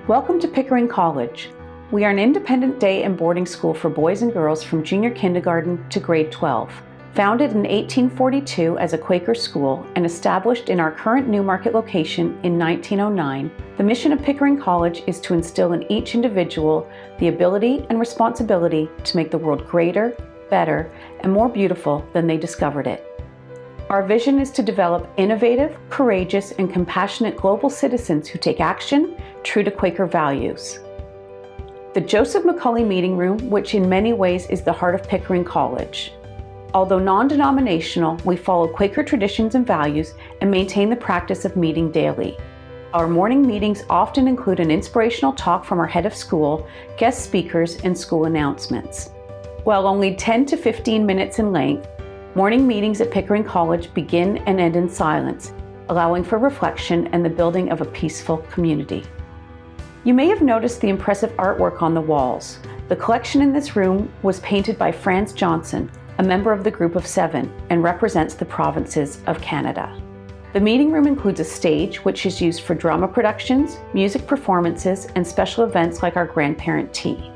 Welcome to Pickering College. We are an independent day and boarding school for boys and girls from junior kindergarten to grade 12. Founded in 1842 as a Quaker school and established in our current Newmarket location in 1909, the mission of Pickering College is to instill in each individual the ability and responsibility to make the world greater, better, and more beautiful than they discovered it. Our vision is to develop innovative, courageous, and compassionate global citizens who take action true to Quaker values. The Joseph McCulley Meeting Room, which in many ways is the heart of Pickering College. Although non-denominational, we follow Quaker traditions and values and maintain the practice of meeting daily. Our morning meetings often include an inspirational talk from our head of school, guest speakers, and school announcements. While only 10 to 15 minutes in length, morning meetings at Pickering College begin and end in silence, allowing for reflection and the building of a peaceful community. You may have noticed the impressive artwork on the walls. The collection in this room was painted by Franz Johnson, a member of the Group of Seven, and represents the provinces of Canada. The meeting room includes a stage which is used for drama productions, music performances, and special events like our grandparent tea.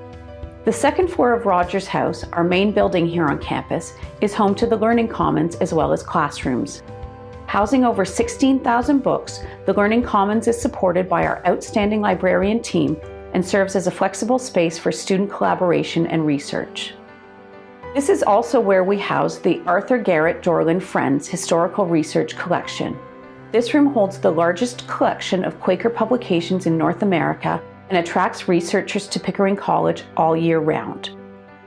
The second floor of Rogers House, our main building here on campus, is home to the Learning Commons as well as classrooms. Housing over 16,000 books, the Learning Commons is supported by our outstanding librarian team and serves as a flexible space for student collaboration and research. This is also where we house the Arthur Garrett Dorland Friends Historical Research Collection. This room holds the largest collection of Quaker publications in North America and attracts researchers to Pickering College all year round.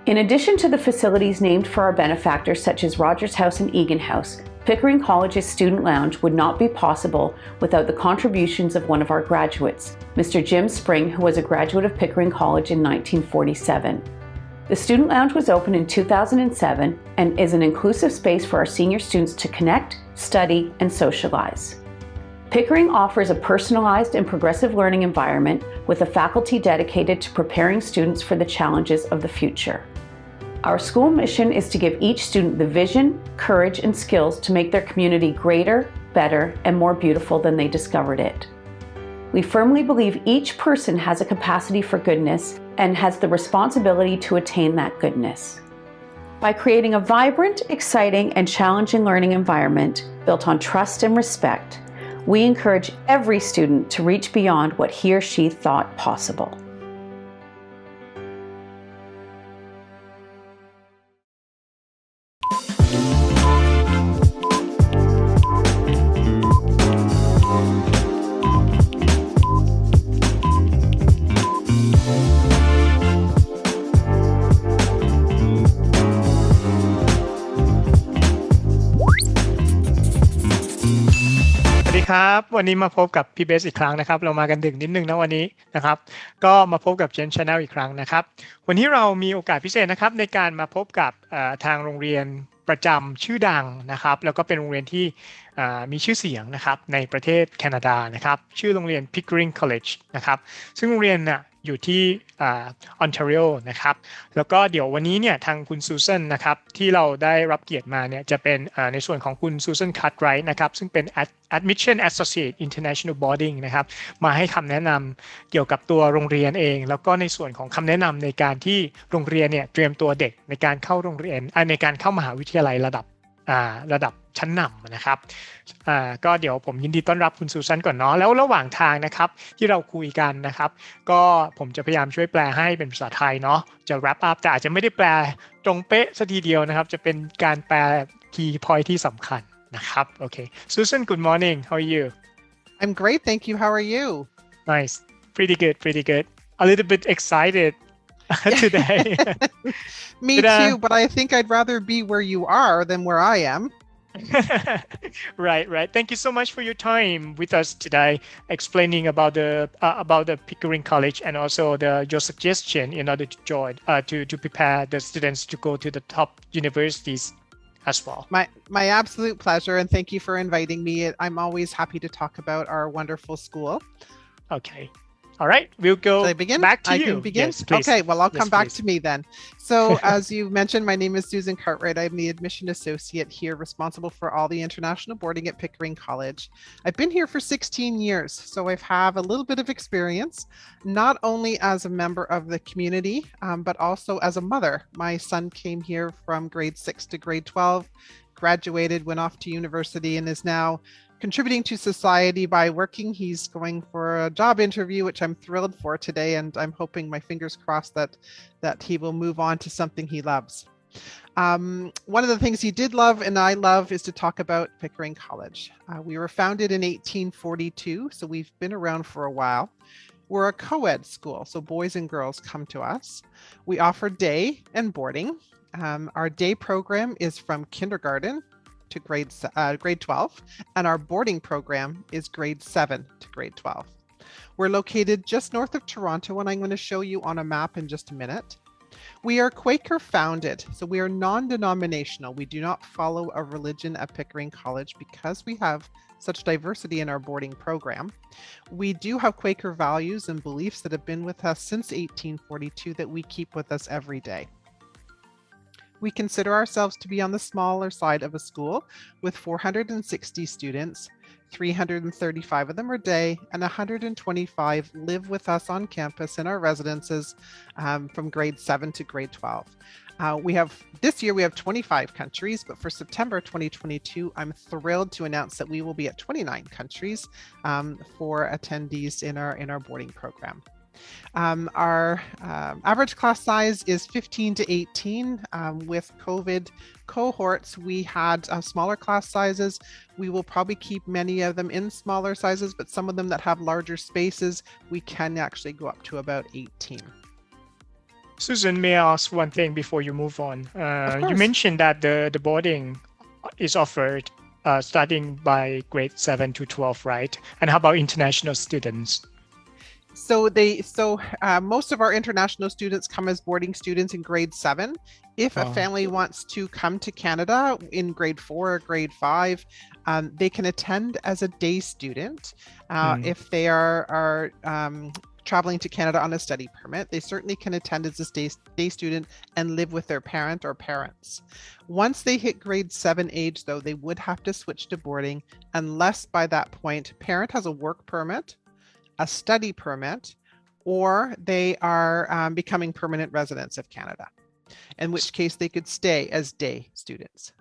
In addition to the facilities named for our benefactors such as Rogers House and Egan House, Pickering College's Student Lounge would not be possible without the contributions of one of our graduates, Mr. Jim Spring, who was a graduate of Pickering College in 1947. The Student Lounge was opened in 2007 and is an inclusive space for our senior students to connect, study, and socialize. Pickering offers a personalized and progressive learning environment with a faculty dedicated to preparing students for the challenges of the future. Our school mission is to give each student the vision, courage, and skills to make their community greater, better, and more beautiful than they discovered it. We firmly believe each person has a capacity for goodness and has the responsibility to attain that goodness. By creating a vibrant, exciting, and challenging learning environment built on trust and respect, we encourage every student to reach beyond what he or she thought possible.ครับวันนี้มาพบกับพี่เบสอีกครั้งนะครับเรามากันดึกนิดนึงนะวันนี้นะครับก็มาพบกับ GENT Channel อีกครั้งนะครับวันนี้เรามีโอกาสพิเศษนะครับในการมาพบกับทางโรงเรียนประจำชื่อดังนะครับแล้วก็เป็นโรงเรียนที่มีชื่อเสียงนะครับในประเทศแคนาดานะครับชื่อโรงเรียน Pickering College นะครับซึ่งโรงเรียนน่ะอยู่ที่Ontario นะครับแล้วก็เดี๋ยววันนี้เนี่ยทางคุณซูซานนะครับที่เราได้รับเกียรติมาเนี่ยจะเป็นในส่วนของคุณซูซานคัตไรท์นะครับซึ่งเป็น Admission Associate International Boarding นะครับมาให้คำแนะนำเกี่ยวกับตัวโรงเรียนเองแล้วก็ในส่วนของคำแนะนำในการที่โรงเรียนเนี่ยเตรียมตัวเด็กในการเข้าโรงเรียนในการเข้ามหาวิทยาลัยระดับชั้นนำนะครับก็เดี๋ยวผมยินดีต้อนรับคุณซูซานก่อนเนาะแล้วระหว่างทางนะครับที่เราคุยกันนะครับก็ผมจะพยายามช่วยแปลให้เป็นภาษาไทยเนาะจะ wrap up แต่อาจจะไม่ได้แปลตรงเป๊ะซะทีเดียวนะครับจะเป็นการแปล key point ที่สำคัญนะครับโอเค Susan good morning how are you I'm great thank you how are you nice pretty good a little bit excited today me too but I think I'd rather be where you are than where I am right thank you so much for your time with us today explaining about the Pickering College and also your suggestion in order to join to prepare the students to go to the top universities as well my absolute pleasure and thank you for inviting me I'm always happy to talk about our wonderful school okay All right, we'll go Should I begin? back to I you. can begin? Yes, please. Okay, well, I'll Yes, come back please. to me then. So as you mentioned, my name is Susan Cartwright. I'm the admission associate here responsible for all the international boarding at Pickering College. I've been here for 16 years, so I have a little bit of experience, not only as a member of the community, but also as a mother. My son came here from grade 6 to grade 12, graduated, went off to university, and is now contributing to society by working. He's going for a job interview, which I'm thrilled for today, and I'm hoping, my fingers crossed, that he will move on to something he loves. One of the things he did love and I love is to talk about Pickering College. We were founded in 1842, so we've been around for a while. We're a co-ed school, so boys and girls come to us. We offer day and boarding. Our day program is from kindergarten to grade 12, and our boarding program is grade 7 to grade 12. We're located just north of Toronto, and I'm going to show you on a map in just a minute. We are Quaker founded, so we are non-denominational. We do not follow a religion at Pickering College because we have such diversity in our boarding program. We do have Quaker values and beliefs that have been with us since 1842 that we keep with us every day. We consider ourselves to be on the smaller side of a school with 460 students. 335 of them are day, and 125 live with us on campus in our residences from grade 7 to grade 12. This year we have 25 countries, but for September 2022, I'm thrilled to announce that we will be at 29 countries for attendees in our boarding program. Our average class size is 15 to 18. With COVID cohorts, we had smaller class sizes. We will probably keep many of them in smaller sizes, but some of them that have larger spaces, we can actually go up to about 18. Susan, may I ask one thing before you move on? You mentioned that the boarding is offered starting by grade 7 to 12, right? And how about international students? So most of our international students come as boarding students in grade 7. If a family wants to come to Canada in grade 4 or grade 5, they can attend as a day student. If they are traveling to Canada on a study permit, they certainly can attend as a day student and live with their parent or parents. Once they hit grade 7 age, though, they would have to switch to boarding unless by that point parent has a work permit, a study permit, or they are becoming permanent residents of Canada, in which case they could stay as day students.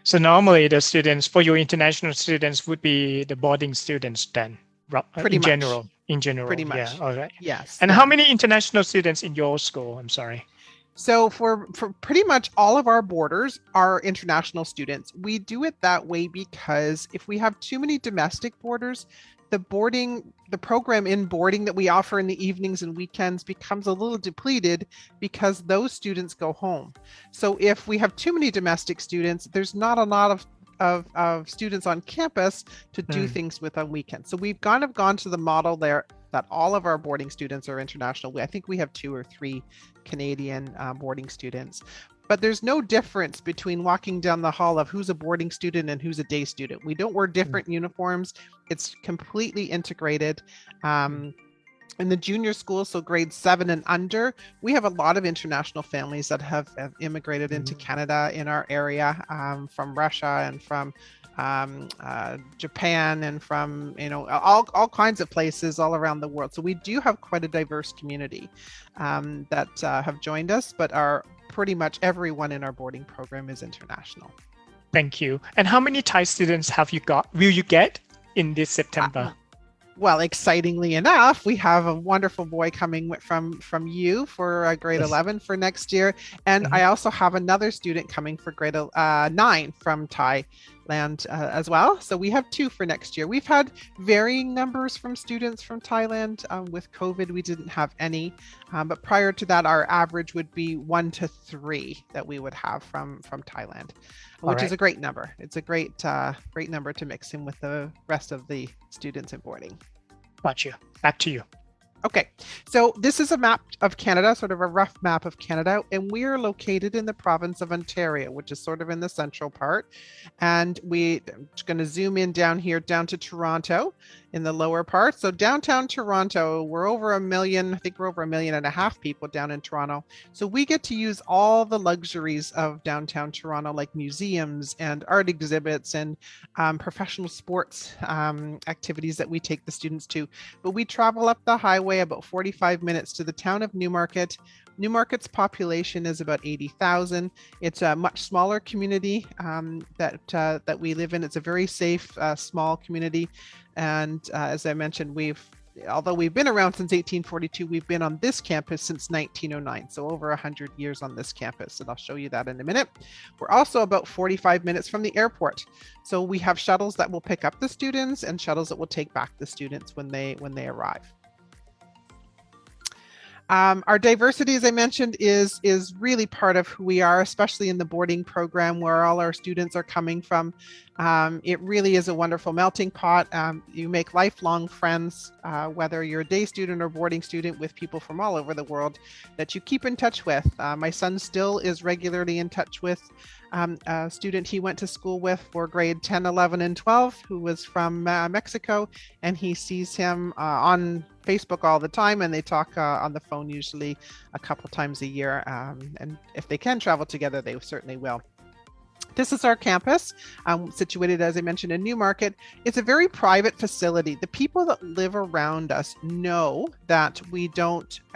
So normally the students, for your international students, would be the boarding students then, in general. Pretty much. Yeah, all right. Yes. And how many international students in your school? I'm sorry. So for pretty much all of our boarders are international students. We do it that way because if we have too many domestic boarders, the program in boarding that we offer in the evenings and weekends becomes a little depleted because those students go home. So if we have too many domestic students, there's not a lot of students on campus to do things with on weekends. So we've kind of gone to the model there that all of our boarding students are international. I think we have 2 or 3 Canadian boarding students. But there's no difference between walking down the hall of who's a boarding student and who's a day student. We don't wear different uniforms. It's completely integrated. In the junior school, so grade 7 and under, we have a lot of international families that have immigrated into Canada in our area, from Russia and from Japan and from all kinds of places all around the world. So we do have quite a diverse community that have joined us, but pretty much everyone in our boarding program is international. Thank you. And how many Thai students will you get in this September? Well, excitingly enough, we have a wonderful boy coming from you for grade 11 for next year. And I also have another student coming for grade 9 from Thailand as well. So we have 2 for next year. We've had varying numbers from students from Thailand. With COVID, we didn't have any. But prior to that, our average would be 1 to 3 that we would have from Thailand, which is a great number. It's a great number to mix in with the rest of the students in boarding. Got you. Back to you. Okay, so this is a map of Canada, sort of a rough map of Canada, and we are located in the province of Ontario, which is sort of in the central part. And I'm just going to zoom in down here, down to Toronto in the lower part. So downtown Toronto, we're over 1 million, I think we're over 1.5 million people down in Toronto. So we get to use all the luxuries of downtown Toronto, like museums and art exhibits and professional sports activities that we take the students to. But we travel up the highway about 45 minutes to the town of Newmarket. Newmarket's population is about 80,000. It's a much smaller community that we live in. It's a very safe, small community. And as I mentioned, although we've been around since 1842, we've been on this campus since 1909. So over 100 years on this campus. And I'll show you that in a minute. We're also about 45 minutes from the airport. So we have shuttles that will pick up the students and shuttles that will take back the students when they arrive. Our diversity, as I mentioned, is really part of who we are, especially in the boarding program where all our students are coming from. It really is a wonderful melting pot. You make lifelong friends, whether you're a day student or boarding student, with people from all over the world that you keep in touch with. My son still is regularly in touch with a student he went to school with for grade 10, 11, and 12, who was from Mexico, and he sees him on Facebook all the time, and they talk on the phone usually a couple times a year. And if they can travel together, they certainly will. This is our campus, situated, as I mentioned, in Newmarket. It's a very private facility. The people that live around us know that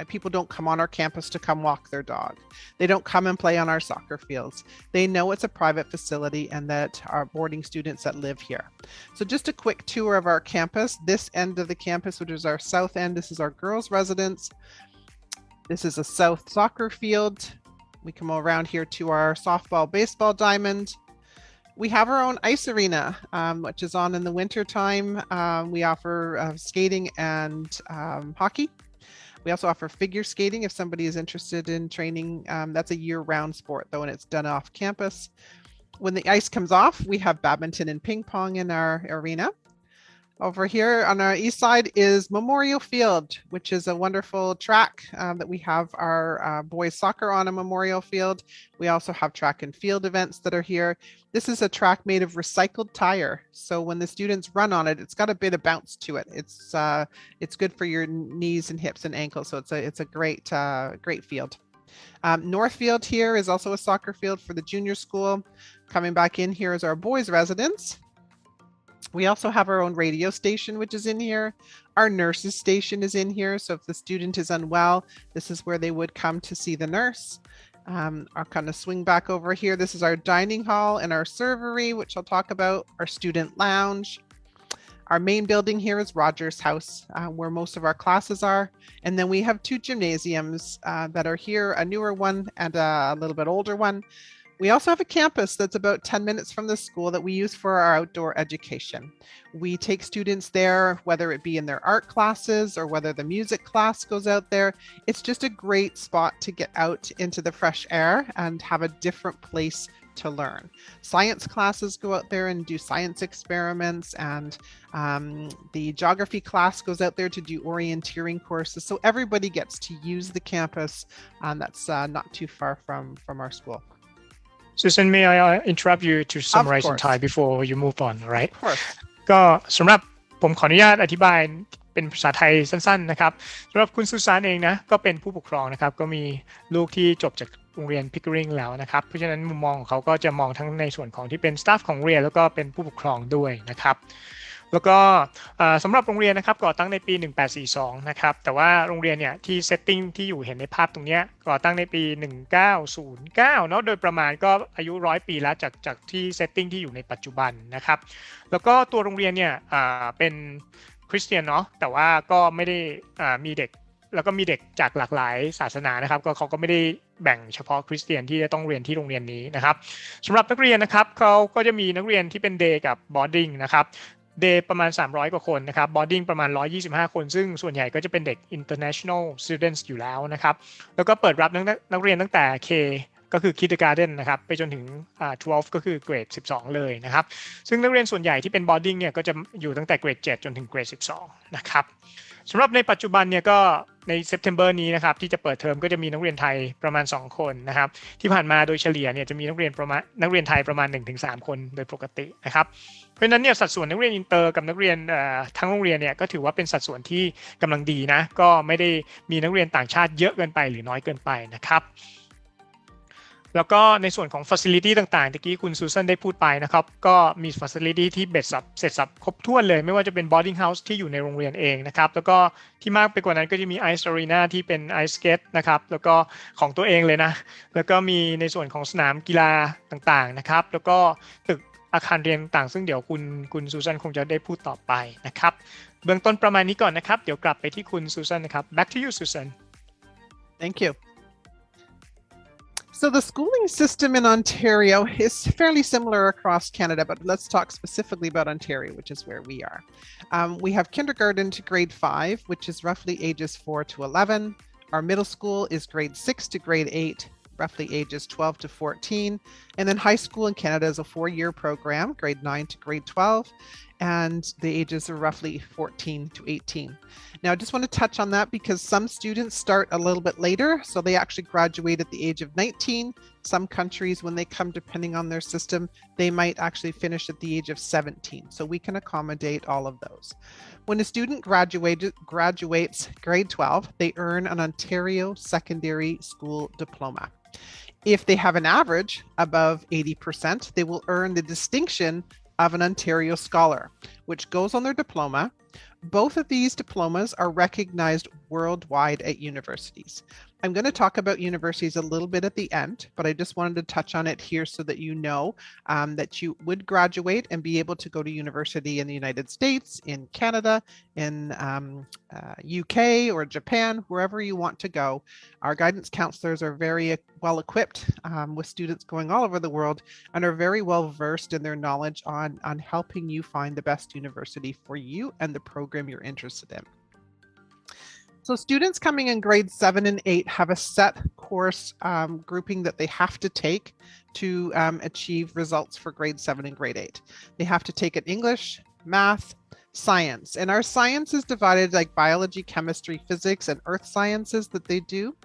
people don't come on our campus to come walk their dog. They don't come and play on our soccer fields. They know it's a private facility and that our boarding students that live here. So just a quick tour of our campus. This end of the campus, which is our south end, this is our girls' residence. This is a south soccer field. We come around here to our softball, baseball diamond. We have our own ice arena, which is on in the winter time. We offer skating and hockey. We also offer figure skating if somebody is interested in training. That's a year-round sport, though, and it's done off campus. When the ice comes off, we have badminton and ping pong in our arena. Over here on our east side is Memorial Field, which is a wonderful track that we have our boys soccer on a Memorial Field. We also have track and field events that are here. This is a track made of recycled tire. So when the students run on it, it's got a bit of bounce to it. It's good for your knees and hips and ankles. So it's a great field. Northfield here is also a soccer field for the junior school. Coming back in here is our boys' residence. We also have our own radio station, which is in here. Our nurses station is in here. So if the student is unwell, this is where they would come to see the nurse. I'll kind of swing back over here. This is our dining hall and our servery, which I'll talk about, our student lounge. Our main building here is Rogers House, where most of our classes are. And then we have two gymnasiums that are here, a newer one and a little bit older one. We also have a campus that's about 10 minutes from the school that we use for our outdoor education. We take students there, whether it be in their art classes or whether the music class goes out there. It's just a great spot to get out into the fresh air and have a different place to learn. Science classes go out there and do science experiments, and the geography class goes out there to do orienteering courses. So everybody gets to use the campus, and that's not too far from our school. Susan, may I interrupt you to summarize in Thai before you move on, right? Of course. ก็สำหรับผมขออนุญาตอธิบายเป็นภาษาไทยสั้นๆนะครับสำหรับคุณซูซานเองนะก็เป็นผู้ปกครองนะครับก็มีลูกที่จบจากโรงเรียน Pickering แล้วนะครับเพราะฉะนั้นมุมมองของเขาก็จะมองทั้งในส่วนของที่เป็นสตาฟของโรงเรียนแล้วก็เป็นผู้ปกครองด้วยนะครับแล้วก็สำหรับโรงเรียนนะครับก่อตั้งในปี 1842 นะครับแต่ว่าโรงเรียนเนี่ยที่เซตติ้งที่อยู่เห็นในภาพตรงนี้ก่อตั้งในปี 1909 เนาะโดยประมาณก็อายุ100 ปีแล้วจากที่เซตติ้งที่อยู่ในปัจจุบันนะครับแล้วก็ตัวโรงเรียนเนี่ยเป็นคริสเตียนเนาะแต่ว่าก็ไม่ได้มีเด็กแล้วก็มีเด็กจากหลากหลายศาสนานะครับก็เขาก็ไม่ได้แบ่งเฉพาะคริสเตียนที่จะต้องเรียนที่โรงเรียนนี้นะครับสำหรับนักเรียนนะครับเขาก็จะมีนักเรียนที่เป็นเดย์กับบอร์ดิ้งนะครับเดย์ประมาณ300 กว่าคนนะครับบอร์ดิ้งประมาณ125 คนซึ่งส่วนใหญ่ก็จะเป็นเด็ก international students อยู่แล้วนะครับแล้วก็เปิดรับนักเรียนตั้งแต่ K ก็คือ kindergarten นะครับไปจนถึง12 ก็คือเกรด 12 เลยนะครับซึ่งนักเรียนส่วนใหญ่ที่เป็นบอร์ดิ้งเนี่ยก็จะอยู่ตั้งแต่เกรด 7 จนถึงเกรด 12 นะครับ สำหรับในปัจจุบันเนี่ยก็ใน September นี้นะครับที่จะเปิดเทอมก็จะมีนักเรียนไทยประมาณ2คนนะครับที่ผ่านมาโดยเฉลี่ยเนี่ยจะมีนักเรียนไทยประมาณ 1-3 คนโดยปกตินะครับเพราะฉะนั้นเนี่ยสัดส่วนนักเรียนอินเตอร์กับนักเรียนทั้งโรงเรียนเนี่ยก็ถือว่าเป็นสัดส่วนที่กำลังดีนะก็ไม่ได้มีนักเรียนต่างชาติเยอะเกินไปหรือน้อยเกินไปนะครับแล้วก็ในส่วนของ facility ต่างๆตะกี้คุณซูซันได้พูดไปนะครับก็มี facility ที่เสร็จสับครบถ้วนเลยไม่ว่าจะเป็น boarding house ที่อยู่ในโรงเรียนเองนะครับแล้วก็ที่มากไปกว่านั้นก็จะมี ice arena ที่เป็น ice skate นะครับแล้วก็ของตัวเองเลยนะแล้วก็มีในส่วนของสนามกีฬาต่างๆนะครับแล้วก็ตึกอาคารเรียนต่างๆซึ่งเดี๋ยวคุณซูซันคงจะได้พูดต่อไปนะครับเบื้องต้นประมาณนี้ก่อนนะครับเดี๋ยวกลับไปที่คุณซูซันนะครับ back to you Susan Thank you. So the schooling system in Ontario is fairly similar across Canada, but let's talk specifically about Ontario, which is where we are. We have kindergarten to grade 5, which is roughly ages 4 to 11. Our middle school is grade 6 to grade 8, roughly ages 12 to 14. And then high school in Canada is a 4-year program, grade 9 to grade 12. And the ages are roughly 14 to 18. Now, I just want to touch on that because some students start a little bit later. So they actually graduate at the age of 19. Some countries, when they come, depending on their system, they might actually finish at the age of 17. So we can accommodate all of those. When a student graduates grade 12, they earn an Ontario Secondary School Diploma. If they have an average above 80%, they will earn the distinction of an Ontario Scholar, which goes on their diploma. Both of these diplomas are recognized worldwide at universities. I'm going to talk about universities a little bit at the end, but I just wanted to touch on it here so that you know that you would graduate and be able to go to university in the United States, in Canada, in UK or Japan, wherever you want to go. Our guidance counselors are very well equipped with students going all over the world and are very well versed in their knowledge on helping you find the best university for you and the program you're interested in. So students coming in grades 7 and 8 have a set course grouping that they have to take to achieve results for grade 7 and grade 8. They have to take it English, math, science. And our science is divided like biology, chemistry, physics, and earth sciences that they do.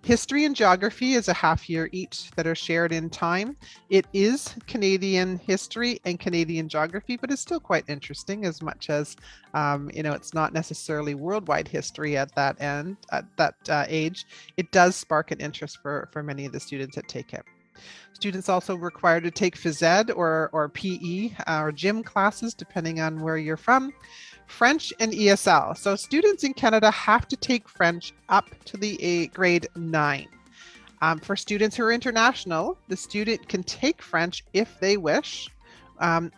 History and geography is a half year each that are shared in time. It is Canadian history and Canadian geography, but it's still quite interesting as much as, it's not necessarily worldwide history at that age. It does spark an interest for many of the students that take it. Students also required to take phys ed or PE or gym classes, depending on where you're from. French and ESL. So students in Canada have to take French up to the grade 9. For students who are international, the student can take French if they wish,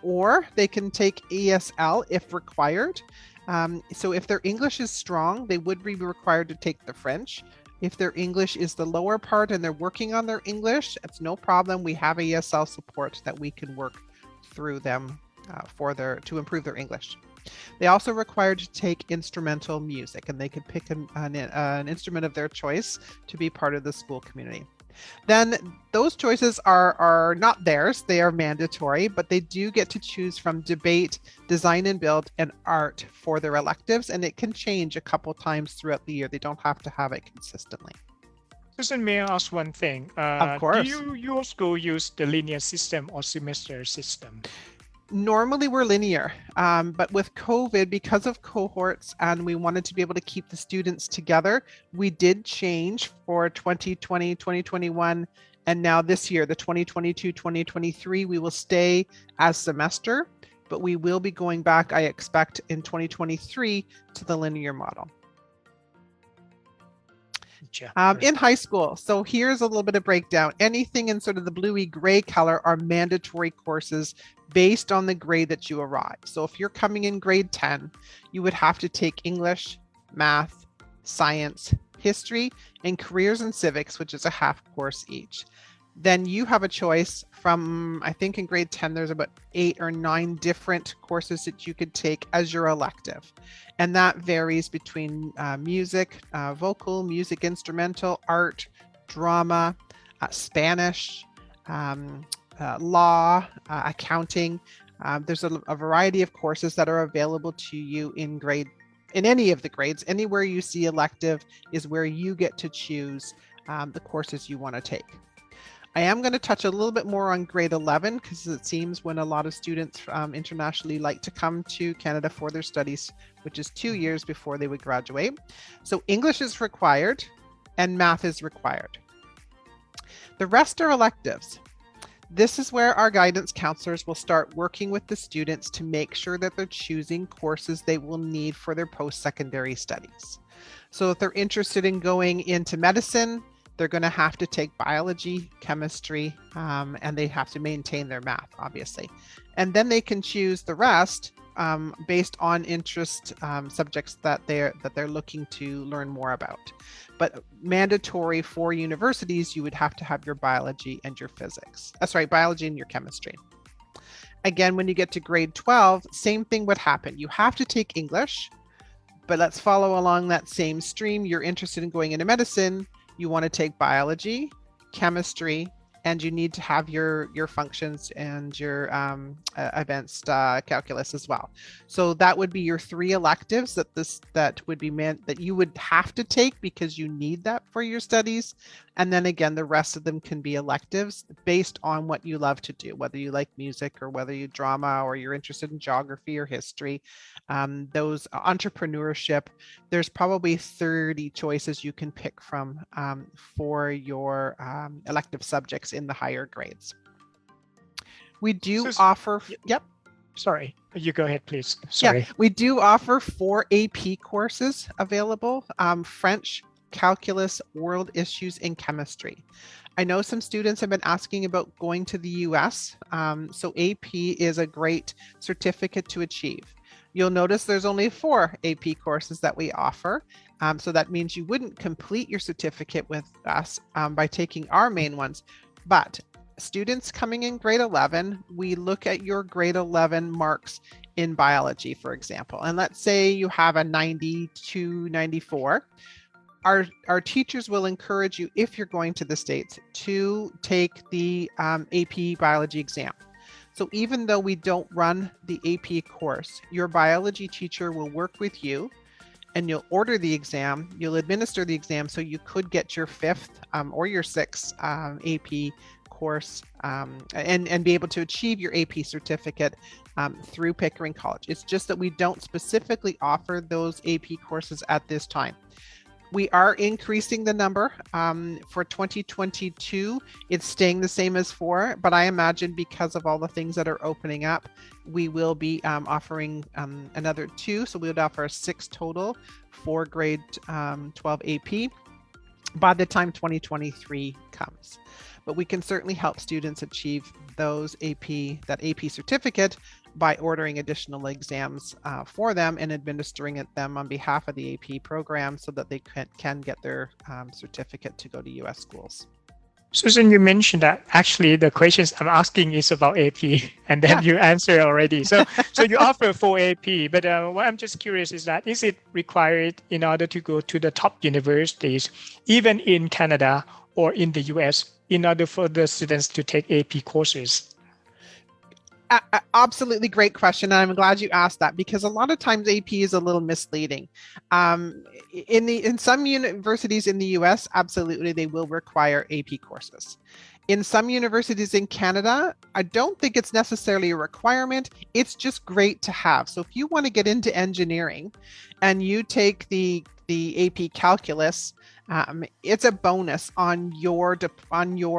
or they can take ESL if required. So if their English is strong, they would be required to take the French. If their English is the lower part and they're working on their English, it's no problem. We have ESL support that we can work through them to improve their English. They also required to take instrumental music, and they could pick an instrument of their choice to be part of the school community. Then those choices are not theirs, they are mandatory, but they do get to choose from debate, design and build, and art for their electives, and it can change a couple times throughout the year. They don't have to have it consistently. Susan, may I ask one thing? Of course. Do your school use the linear system or semester system? Normally we're linear, but with COVID, because of cohorts and we wanted to be able to keep the students together, we did change for 2020, 2021, and now this year, the 2022, 2023, we will stay as semester, but we will be going back, I expect, in 2023 to the linear model. In high school, so here's a little bit of breakdown. Anything in sort of the bluey gray color are mandatory courses based on the grade that you arrive. So if you're coming in grade 10, you would have to take English, math, science, history, and careers and civics, which is a half course each. Then you have a choice from, I think in grade 10, there's about 8 or 9 different courses that you could take as your elective. And that varies between music, vocal, music instrumental, art, drama, Spanish, law, accounting. There's a variety of courses that are available to you in grade in any of the grades, anywhere you see elective is where you get to choose the courses you want to take. I am going to touch a little bit more on grade 11 because it seems when a lot of students internationally like to come to Canada for their studies, which is 2 years before they would graduate. So English is required and math is required. The rest are electives. This is where our guidance counselors will start working with the students to make sure that they're choosing courses they will need for their post-secondary studies. So if they're interested in going into medicine, they're going to have to take biology, chemistry, and they have to maintain their math, obviously. And then they can choose the rest based on interest subjects that they're looking to learn more about. But mandatory for universities, you would have to have your biology and your physics. Biology and your chemistry. Again, when you get to grade 12, same thing would happen. You have to take English, but let's follow along that same stream. You're interested in going into medicine. You want to take biology, chemistry, and you need to have your functions and your advanced calculus as well. So that would be your 3 electives that would be meant that you would have to take because you need that for your studies. And then again, the rest of them can be electives based on what you love to do, whether you like music or whether you drama or you're interested in geography or history. Those entrepreneurship, there's probably 30 choices you can pick from for your elective subjects in the higher grades. We do offer, yep. Sorry, you go ahead, please. Sorry. Yeah, we do offer 4 AP courses available, French, calculus, world issues, and chemistry. I know some students have been asking about going to the US, so AP is a great certificate to achieve. You'll notice there's only 4 AP courses that we offer. So that means you wouldn't complete your certificate with us by taking our main ones. But students coming in grade 11, we look at your grade 11 marks in biology, for example. And let's say you have a 92, 94. Our teachers will encourage you, if you're going to the States, to take the AP biology exam. So even though we don't run the AP course, your biology teacher will work with you and you'll order the exam, you'll administer the exam, so you could get your 5th or your 6th AP course and be able to achieve your AP certificate through Pickering College. It's just that we don't specifically offer those AP courses at this time. We are increasing the number for 2022. It's staying the same as 4, but I imagine because of all the things that are opening up, we will be offering another 2. So we would offer 6 total for grade 12 AP by the time 2023 comes. But we can certainly help students achieve that AP certificate by ordering additional exams for them and administering them on behalf of the AP program so that they can get their certificate to go to US schools. Susan, you mentioned that actually the questions I'm asking is about AP and then you answer already. So you offer 4 AP, but what I'm just curious is that, is it required in order to go to the top universities, even in Canada or in the US, in order for the students to take AP courses? Absolutely great question. And I'm glad you asked that because a lot of times AP is a little misleading. In some universities in the US, absolutely, they will require AP courses. In some universities in Canada, I don't think it's necessarily a requirement. It's just great to have. So if you want to get into engineering and you take the AP calculus, it's a bonus on your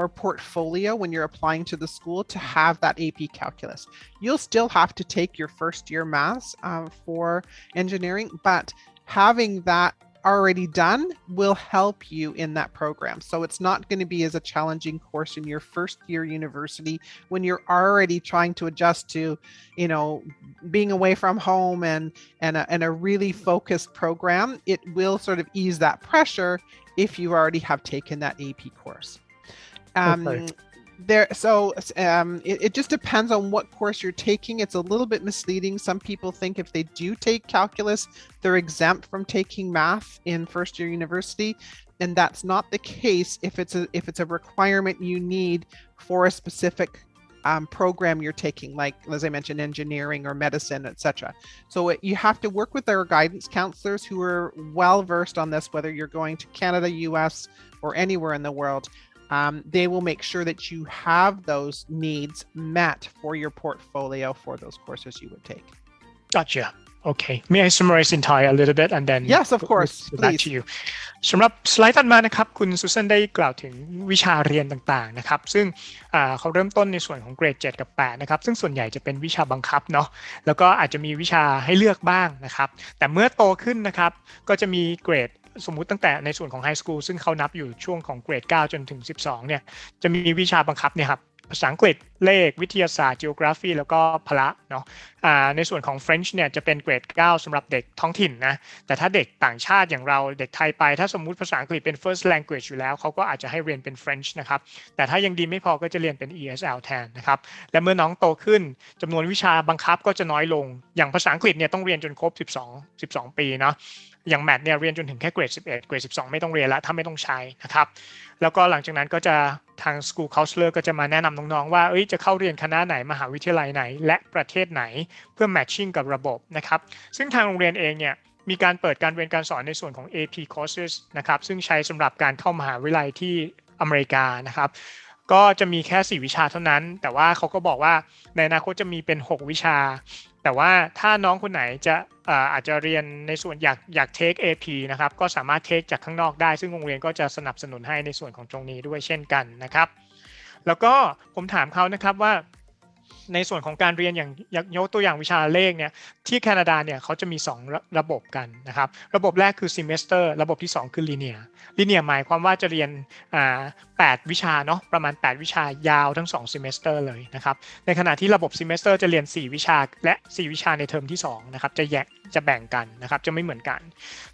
portfolio when you're applying to the school to have that AP calculus. You'll still have to take your first year maths for engineering, but having that already done will help you in that program. So it's not going to be as a challenging course in your first year university when you're already trying to adjust to, being away from home and a really focused program. It will sort of ease that pressure if you already have taken that AP course. It just depends on what course you're taking. It's a little bit misleading. Some people think if they do take calculus, they're exempt from taking math in first year university, and that's not the case if it's a requirement you need for a specific program you're taking, like as I mentioned, engineering or medicine, etc. So you have to work with our guidance counselors who are well versed on this, whether you're going to Canada, US, or anywhere in the world. They will make sure that you have those needs met for your portfolio for those courses you would take. Gotcha. Okay. May I summarize in Thai a little bit and then Yes, of course. go back Please. to you. สำหรับสไลด์ถัดมานะครับคุณซูซันได้กล่าวถึงวิชาเรียนต่างๆนะครับซึ่งเขาเริ่มต้นในส่วนของเกรด7กับ8นะครับซึ่งส่วนใหญ่จะเป็นวิชาบังคับเนาะแล้วก็อาจจะมีวิชาให้เลือกบ้างนะครับแต่เมื่อโตขึ้นนะครับก็จะมีเกรดสมมุติตั้งแต่ในส่วนของไฮสคูลซึ่งเขานับอยู่ช่วงของเกรด9จนถึง12เนี่ยจะมีวิชาบังคับเนี่ยครับภาษาอังกฤษเลขวิทยาศาสตร์ geography แล้วก็พละเนาะในส่วนของ French เนี่ยจะเป็นเกรด9สำหรับเด็กท้องถิ่นนะแต่ถ้าเด็กต่างชาติอย่างเราเด็กไทยไปถ้าสมมุติภาษาอังกฤษเป็น first language อยู่แล้วเขาก็อาจจะให้เรียนเป็น French นะครับแต่ถ้ายังดีไม่พอก็จะเรียนเป็น ESL แทนนะครับและเมื่อน้องโตขึ้นจำนวนวิชาบังคับก็จะน้อยลงอย่างภาษาอังกฤษเนี่ยต้องเรียนจนครบ12ปีเนาะอย่างแมทเนี่ยเรียนจนถึงแค่เกรด11เกรด12ไม่ต้องเรียนแล้วถ้าไม่ต้องใช้นะครับแล้วก็หลังจากนั้นก็จะทาง School Counselor ก็จะมาแนะนำน้องๆว่าจะเข้าเรียนคณะไหนมหาวิทยาลัยไหนและประเทศไหนเพื่อ matching กับระบบนะครับซึ่งทางโรงเรียนเองเนี่ยมีการเปิดการเรียนการสอนในส่วนของ AP courses นะครับซึ่งใช้สำหรับการเข้ามหาวิทยาลัยที่อเมริกานะครับก็จะมีแค่4วิชาเท่านั้นแต่ว่าเขาก็บอกว่าในอนาคตจะมีเป็น6วิชาแต่ว่าถ้าน้องคนไหนจะอาจจะเรียนในส่วนอยากเทค AP นะครับก็สามารถเทคจากข้างนอกได้ซึ่งโรงเรียนก็จะสนับสนุนให้ในส่วนของตรงนี้ด้วยเช่นกันนะครับแล้วก็ผมถามเขานะครับว่าในส่วนของการเรียนอย่างยกตัวอย่างวิชาเลขเนี่ยที่แคนาดาเนี่ยเขาจะมี2ระบบกันนะครับระบบแรกคือ semester ระบบที่2คือ linear หมายความว่าจะเรียน8วิชาเนาะประมาณ8วิชายาวทั้ง2 semester เลยนะครับในขณะที่ระบบ semester จะเรียน4วิชาและ4วิชาในเทอมที่2นะครับจะแบ่งกันนะครับจะไม่เหมือนกัน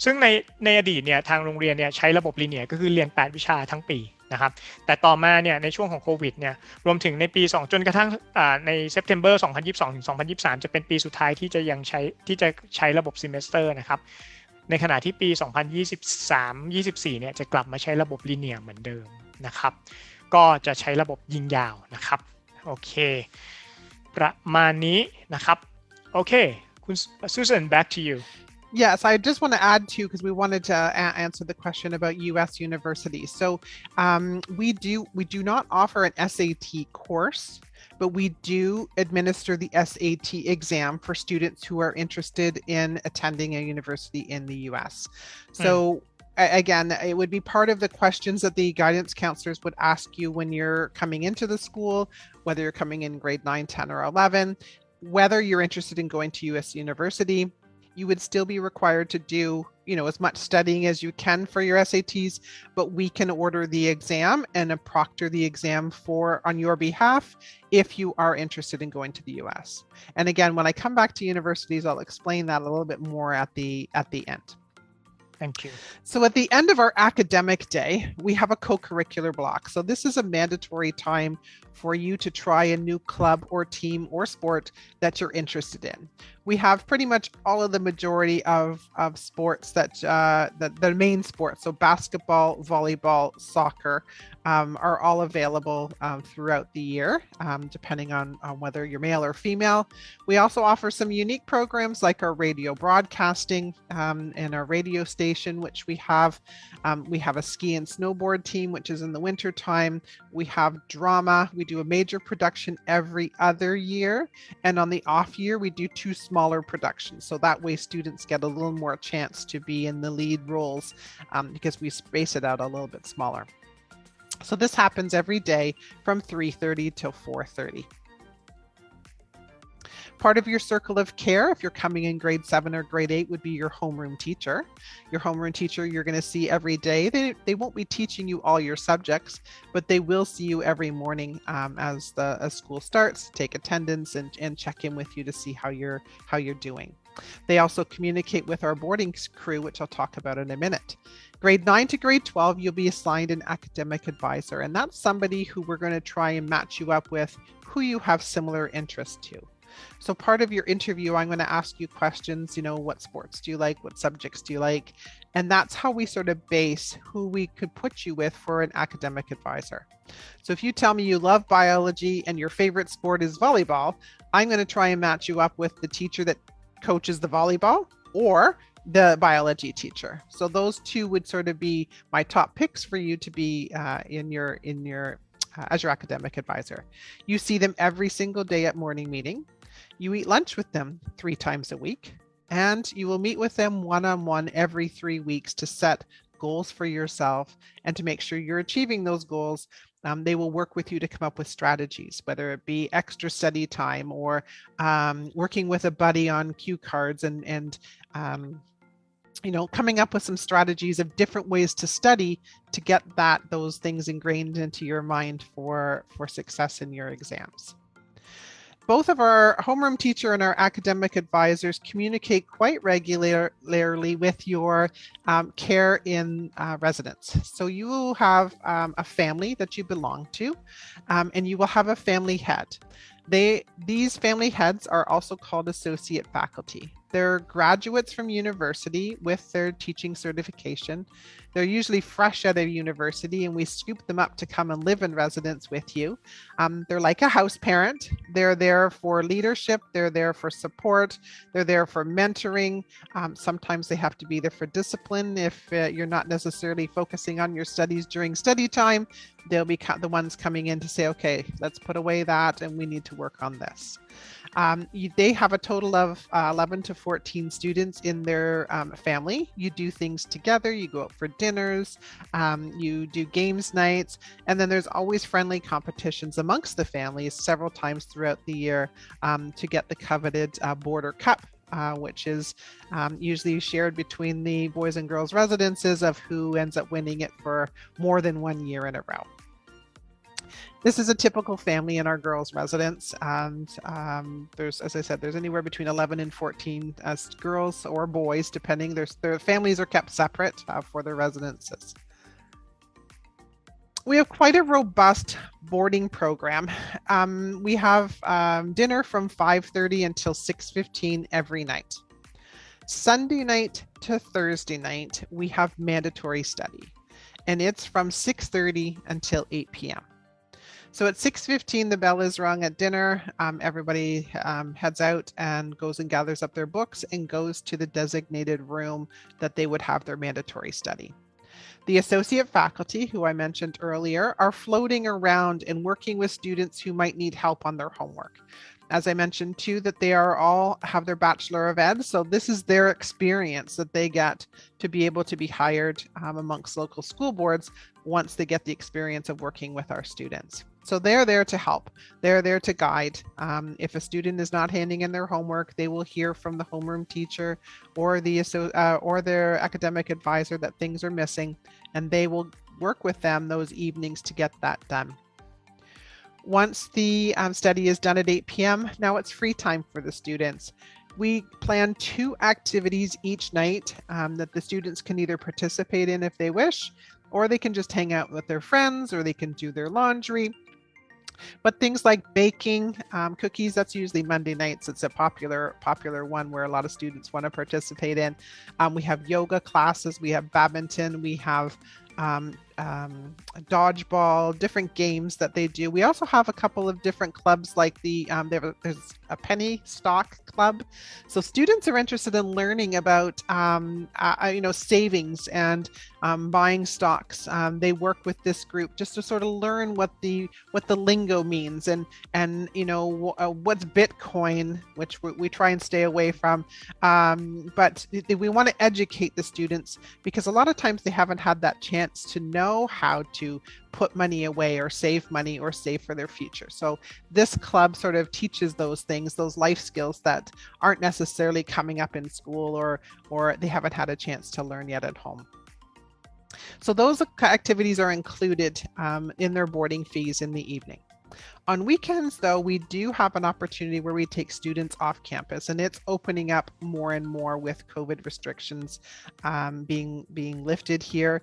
ซึ่งในอดีตเนี่ยทางโรงเรียนเนี่ยใช้ระบบ linear ก็คือเรียน8วิชาทั้งปีนะครับแต่ต่อมาเนี่ยในช่วงของโควิดเนี่ยรวมถึงในปีจนกระทั่งใน September 2022 ถึง 2023 จะเป็นปีสุดท้ายที่จะใช้ระบบ semester นะครับในขณะที่ปี 2023-24 เนี่ยจะกลับมาใช้ระบบ linear เหมือนเดิมนะครับก็จะใช้ระบบยิงยาวนะครับโอเคประมาณนี้นะครับโอเคคุณ Susan back to you Yes, I just want to add too, because we wanted to answer the question about U.S. universities. So we do not offer an SAT course, but we do administer the SAT exam for students who are interested in attending a university in the U.S. So again, it would be part of the questions that the guidance counselors would ask you when you're coming into the school, whether you're coming in grade 9, 10, or 11, whether you're interested in going to U.S. university. You would still be required to do, as much studying as you can for your SATs, but we can order the exam and proctor the exam on your behalf if you are interested in going to the US. And again, when I come back to universities, I'll explain that a little bit more at the end. Thank you. So at the end of our academic day, we have a co-curricular block. So this is a mandatory time for you to try a new club or team or sport that you're interested in. We have pretty much all of the majority of sports that the main sports, so basketball, volleyball, soccer, are all available throughout the year, depending on whether you're male or female. We also offer some unique programs like our radio broadcasting and our radio station, which we have. We have a ski and snowboard team, which is in the winter time. We have drama. We do a major production every other year. And on the off year, we do 2 smaller productions. So that way students get a little more chance to be in the lead roles because we space it out a little bit smaller. So this happens every day from 3:30 till 4:30. Part of your circle of care, if you're coming in grade 7 or grade 8, would be your homeroom teacher. Your homeroom teacher you're going to see every day. They won't be teaching you all your subjects, but they will see you every morning as school starts, take attendance and check in with you to see how you're doing. They also communicate with our boarding crew, which I'll talk about in a minute. Grade 9 to grade 12, you'll be assigned an academic advisor, and that's somebody who we're going to try and match you up with who you have similar interests to. So part of your interview, I'm going to ask you questions, what sports do you like? What subjects do you like? And that's how we sort of base who we could put you with for an academic advisor. So if you tell me you love biology and your favorite sport is volleyball, I'm going to try and match you up with the teacher that coaches the volleyball or the biology teacher. So those two would sort of be my top picks for you to be in your as your academic advisor. You see them every single day at morning meeting. You eat lunch with them 3 times a week, and you will meet with them one-on-one every 3 weeks to set goals for yourself and to make sure you're achieving those goals. They will work with you to come up with strategies, whether it be extra study time or working with a buddy on cue cards and coming up with some strategies of different ways to study to get those things ingrained into your mind for success in your exams. Both of our homeroom teacher and our academic advisors communicate quite regularly with your care in residence. So you will have a family that you belong to, and you will have a family head. These family heads are also called associate faculty. They're graduates from university with their teaching certification. They're usually fresh out of university, and we scoop them up to come and live in residence with you. They're like a house parent. They're there for leadership. They're there for support. They're there for mentoring. Sometimes they have to be there for discipline. If you're not necessarily focusing on your studies during study time, they'll be the ones coming in to say, okay, let's put away that and we need to work on this. They have a total of 11 to 14 students in their family. You do things together, you go out for dinners, you do games nights, and then there's always friendly competitions amongst the families several times throughout the year to get the coveted Border Cup, which is usually shared between the boys and girls residences of who ends up winning it for more than 1 year in a row. This is a typical family in our girls' residence, and there's, as I said, there's anywhere between 11 and 14 as girls or boys, depending. Their families are kept separate for their residences. We have quite a robust boarding program. We have dinner from 5:30 until 6:15 every night. Sunday night to Thursday night, we have mandatory study, and it's from 6:30 until 8 p.m. So at 6:15, the bell is rung at dinner. Everybody heads out and goes and gathers up their books and goes to the designated room that they would have their mandatory study. The associate faculty, who I mentioned earlier, are floating around and working with students who might need help on their homework. As I mentioned too, that they all have their Bachelor of Ed, so this is their experience that they get to be able to be hired amongst local school boards once they get the experience of working with our students. So they're there to help. They're there to guide. If a student is not handing in their homework, they will hear from the homeroom teacher or their academic advisor that things are missing, and they will work with them those evenings to get that done. Once the study is done at 8 p.m., now it's free time for the students. We plan 2 activities each night that the students can either participate in if they wish, or they can just hang out with their friends, or they can do their laundry. But things like baking cookies, that's usually Monday nights. It's a popular one where a lot of students want to participate in. We have yoga classes, we have badminton, we have dodgeball, different games that they do. We also have a couple of different clubs, like there's a penny stock club. So students are interested in learning about savings and buying stocks. They work with this group just to sort of learn what the lingo means and what's Bitcoin, which we try and stay away from. But we want to educate the students because a lot of times they haven't had that chance to know how to put money away or save money or save for their future. So this club sort of teaches those things, those life skills that aren't necessarily coming up in school or they haven't had a chance to learn yet at home. So those activities are included in their boarding fees in the evening. On weekends, though, we do have an opportunity where we take students off campus, and it's opening up more and more with COVID restrictions being lifted here.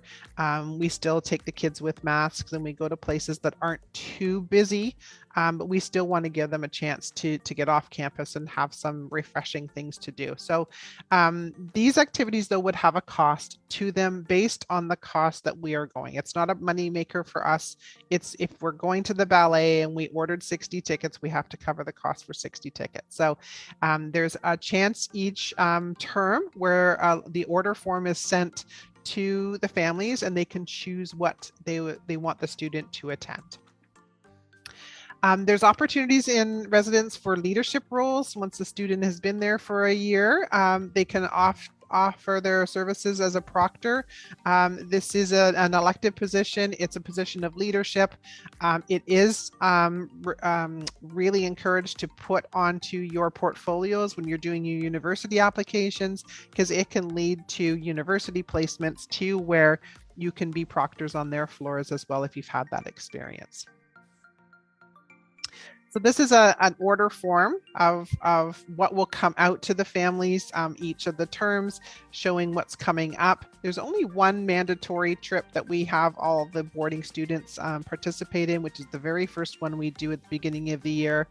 We still take the kids with masks, and we go to places that aren't too busy, but we still want to give them a chance to get off campus and have some refreshing things to do. So these activities, though, would have a cost to them based on the cost that we are going. It's not a money maker for us. It's if we're going to the ballet and we ordered 60 tickets, we have to cover the cost for 60 tickets. So there's a chance each term where the order form is sent to the families and they can choose what they want the student to attend. There's opportunities in residence for leadership roles. Once the student has been there for a year, they can offer their services as a proctor. This is an elective position. It's a position of leadership. It is really encouraged to put onto your portfolios when you're doing your university applications, because it can lead to university placements too, where you can be proctors on their floors as well if you've had that experience. So this is an order form of what will come out to the families each of the terms, showing what's coming up. There's only one mandatory trip that we have all the boarding students participate in, which is the very first one we do at the beginning of the year.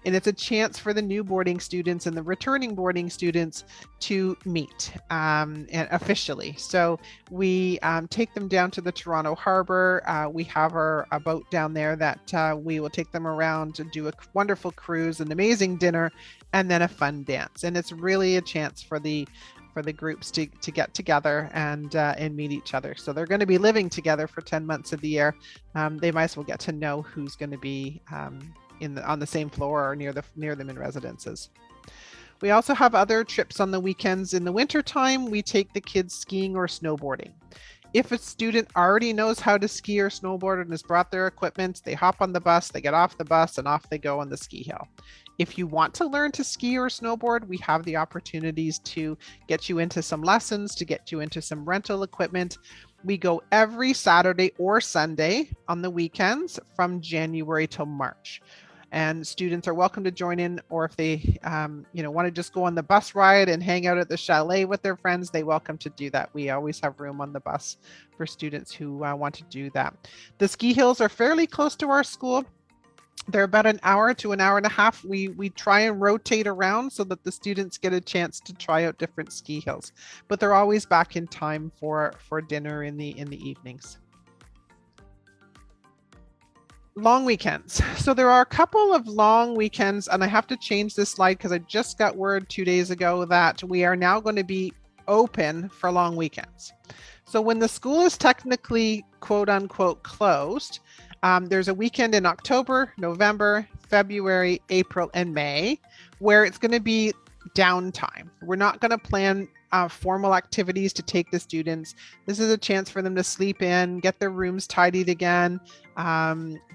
And it's a chance for the new boarding students and the returning boarding students to meet and officially. So we take them down to the Toronto Harbor. We have a boat down there that we will take them around to do a wonderful cruise, an amazing dinner, and then a fun dance. And it's really a chance for the groups to get together and meet each other. So they're going to be living together for 10 months of the year. They might as well get to know who's going to be on the same floor or near them in residences. We also have other trips on the weekends. In the winter time, we take the kids skiing or snowboarding. If a student already knows how to ski or snowboard and has brought their equipment, they hop on the bus, they get off the bus, and off they go on the ski hill. If you want to learn to ski or snowboard, we have the opportunities to get you into some lessons, to get you into some rental equipment. We go every Saturday or Sunday on the weekends from January till March. And students are welcome to join in, or if they want to just go on the bus ride and hang out at the chalet with their friends, they're welcome to do that. We always have room on the bus for students who want to do that. The ski hills are fairly close to our school. They're about an hour to an hour and a half. We try and rotate around so that the students get a chance to try out different ski hills, but they're always back in time for dinner in the evenings. Long weekends. So there are a couple of long weekends, and I have to change this slide because I just got word 2 days ago that we are now going to be open for long weekends. So when the school is technically quote unquote closed, there's a weekend in October, November, February, April, and May where it's going to be downtime. We're not going to plan formal activities to take the students. This is a chance for them to sleep in, get their rooms tidied again.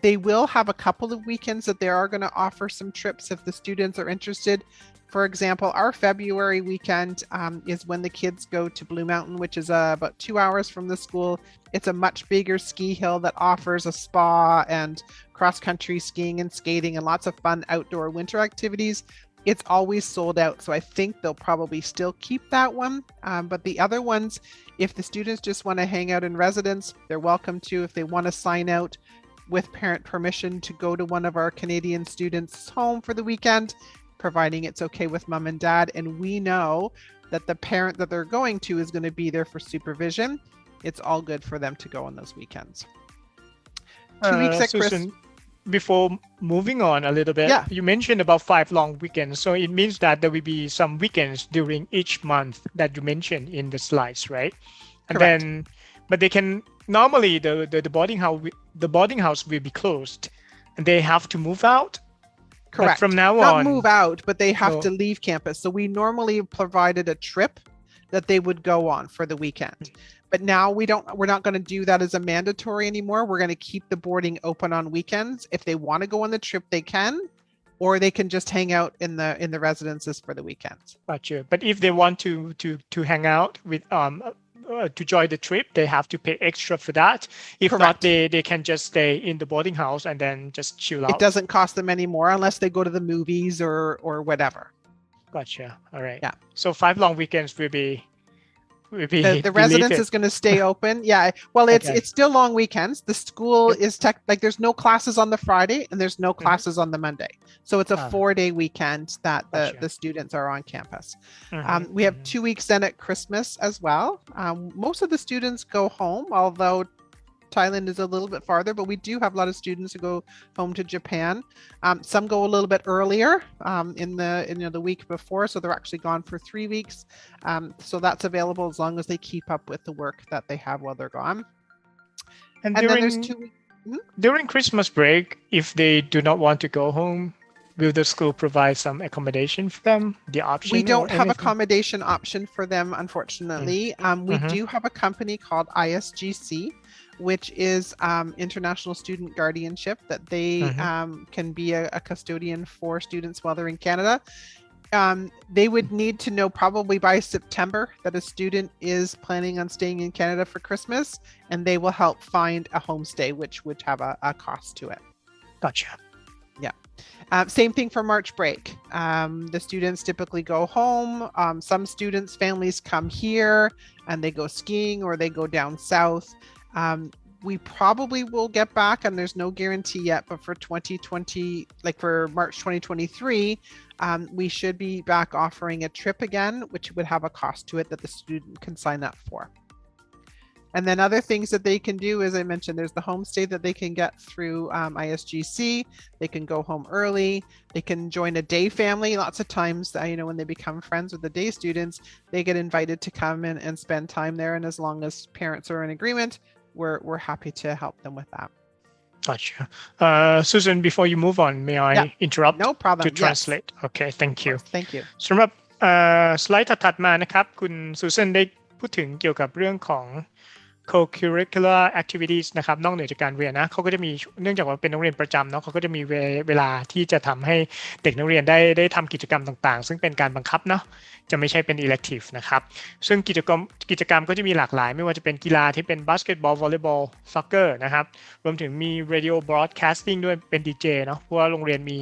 They will have a couple of weekends that they are going to offer some trips if the students are interested. For example, our February weekend is when the kids go to Blue Mountain, which is about 2 hours from the school. It's a much bigger ski hill that offers a spa and cross-country skiing and skating and lots of fun outdoor winter activities. It's always sold out, so I think they'll probably still keep that one. But the other ones, if the students just want to hang out in residence, they're welcome to. If they want to sign out with parent permission to go to one of our Canadian students' home for the weekend, providing it's okay with mom and dad, and we know that the parent that they're going to is going to be there for supervision, it's all good for them to go on those weekends. 2 weeks at Christmas. Before moving on a little bit, you mentioned about 5 long weekends. So it means that there will be some weekends during each month that you mentioned in the slides, right? And Correct. then, but they can normally the boarding house will be closed, and they have to move out. Correct. But from now Not on, move out, but they have to leave campus. So we normally provided a trip that they would go on for the weekend. But now we're not going to do that as a mandatory anymore. We're going to keep the boarding open on weekends. If they want to go on the trip, they can, or they can just hang out in the residences for the weekends. Gotcha. But if they want to hang out with to join the trip, they have to pay extra for that. If not, Correct. they can just stay in the boarding house and then just chill It out. doesn't cost them any more unless they go to the movies or whatever. Gotcha. All right. Yeah. So 5 long weekends will be The residence deleted. is going to stay open. Yeah. Well, Okay. it's still long weekends. The school Yep. is like there's no classes on the Friday and there's no classes on the Monday. So it's a 4-day weekend that Gotcha. the students are on campus. Mhm, We have mhm. 2 weeks then at Christmas as well. Most of the students go home, although Thailand is a little bit farther, but we do have a lot of students who go home to Japan. Some go a little bit earlier in the week before, so they're actually gone for 3 weeks. So that's available as long as they keep up with the work that they have while they're gone. And And then there's during 2 weeks. during Christmas break, if they do not want to go home, will the school provide some accommodation for them? The option? We or don't have anything? accommodation option for them, unfortunately. We Mhm. do have a company called ISGC, which is International Student Guardianship, that they can be a custodian for students while they're in Canada. They would need to know probably by September that a student is planning on staying in Canada for Christmas, and they will help find a homestay, which would have a cost to it. Gotcha. Same thing for March break. The students typically go home. Some students' families come here and they go skiing or they go down south. We probably will get back, and there's no guarantee yet, but for 2020, like for March 2023, we should be back offering a trip again, which would have a cost to it that the student can sign up for. And then other things that they can do, as I mentioned, there's the homestay that they can get through ISGC. They can go home early. They can join a day family. Lots of times, when they become friends with the day students, they get invited to come in and spend time there. And as long as parents are in agreement, we're happy to help them with that. Gotcha. Susan, before you move on, may I interrupt No problem. to translate? Okay, thank you. Thank you. สำหรับสไลด์ถัดมานะครับคุณซูซานได้พูดถึงเกี่ยวกับเรื่องของ Co-Curricular Activities นะครับนอกเหนือจากการเรียนนะเขาก็จะมีเนื่องจากว่าเป็นโรงเรียนประจำเนาะเขาก็จะมีเวลาที่จะทำให้เด็กนักเรียนได้ทำกิจกรรมต่างๆซึ่งเป็นการบังคับเนาะจะไม่ใช่เป็น elective นะครับซึ่งกิจกรรมก็จะมีหลากหลายไม่ว่าจะเป็นกีฬาที่เป็นบาสเกตบอลวอลเลย์บอลซ็อกเกอร์นะครับรวมถึงมี radio broadcasting ด้วยเป็น DJ เนาะเพราะว่าโรงเรียนมี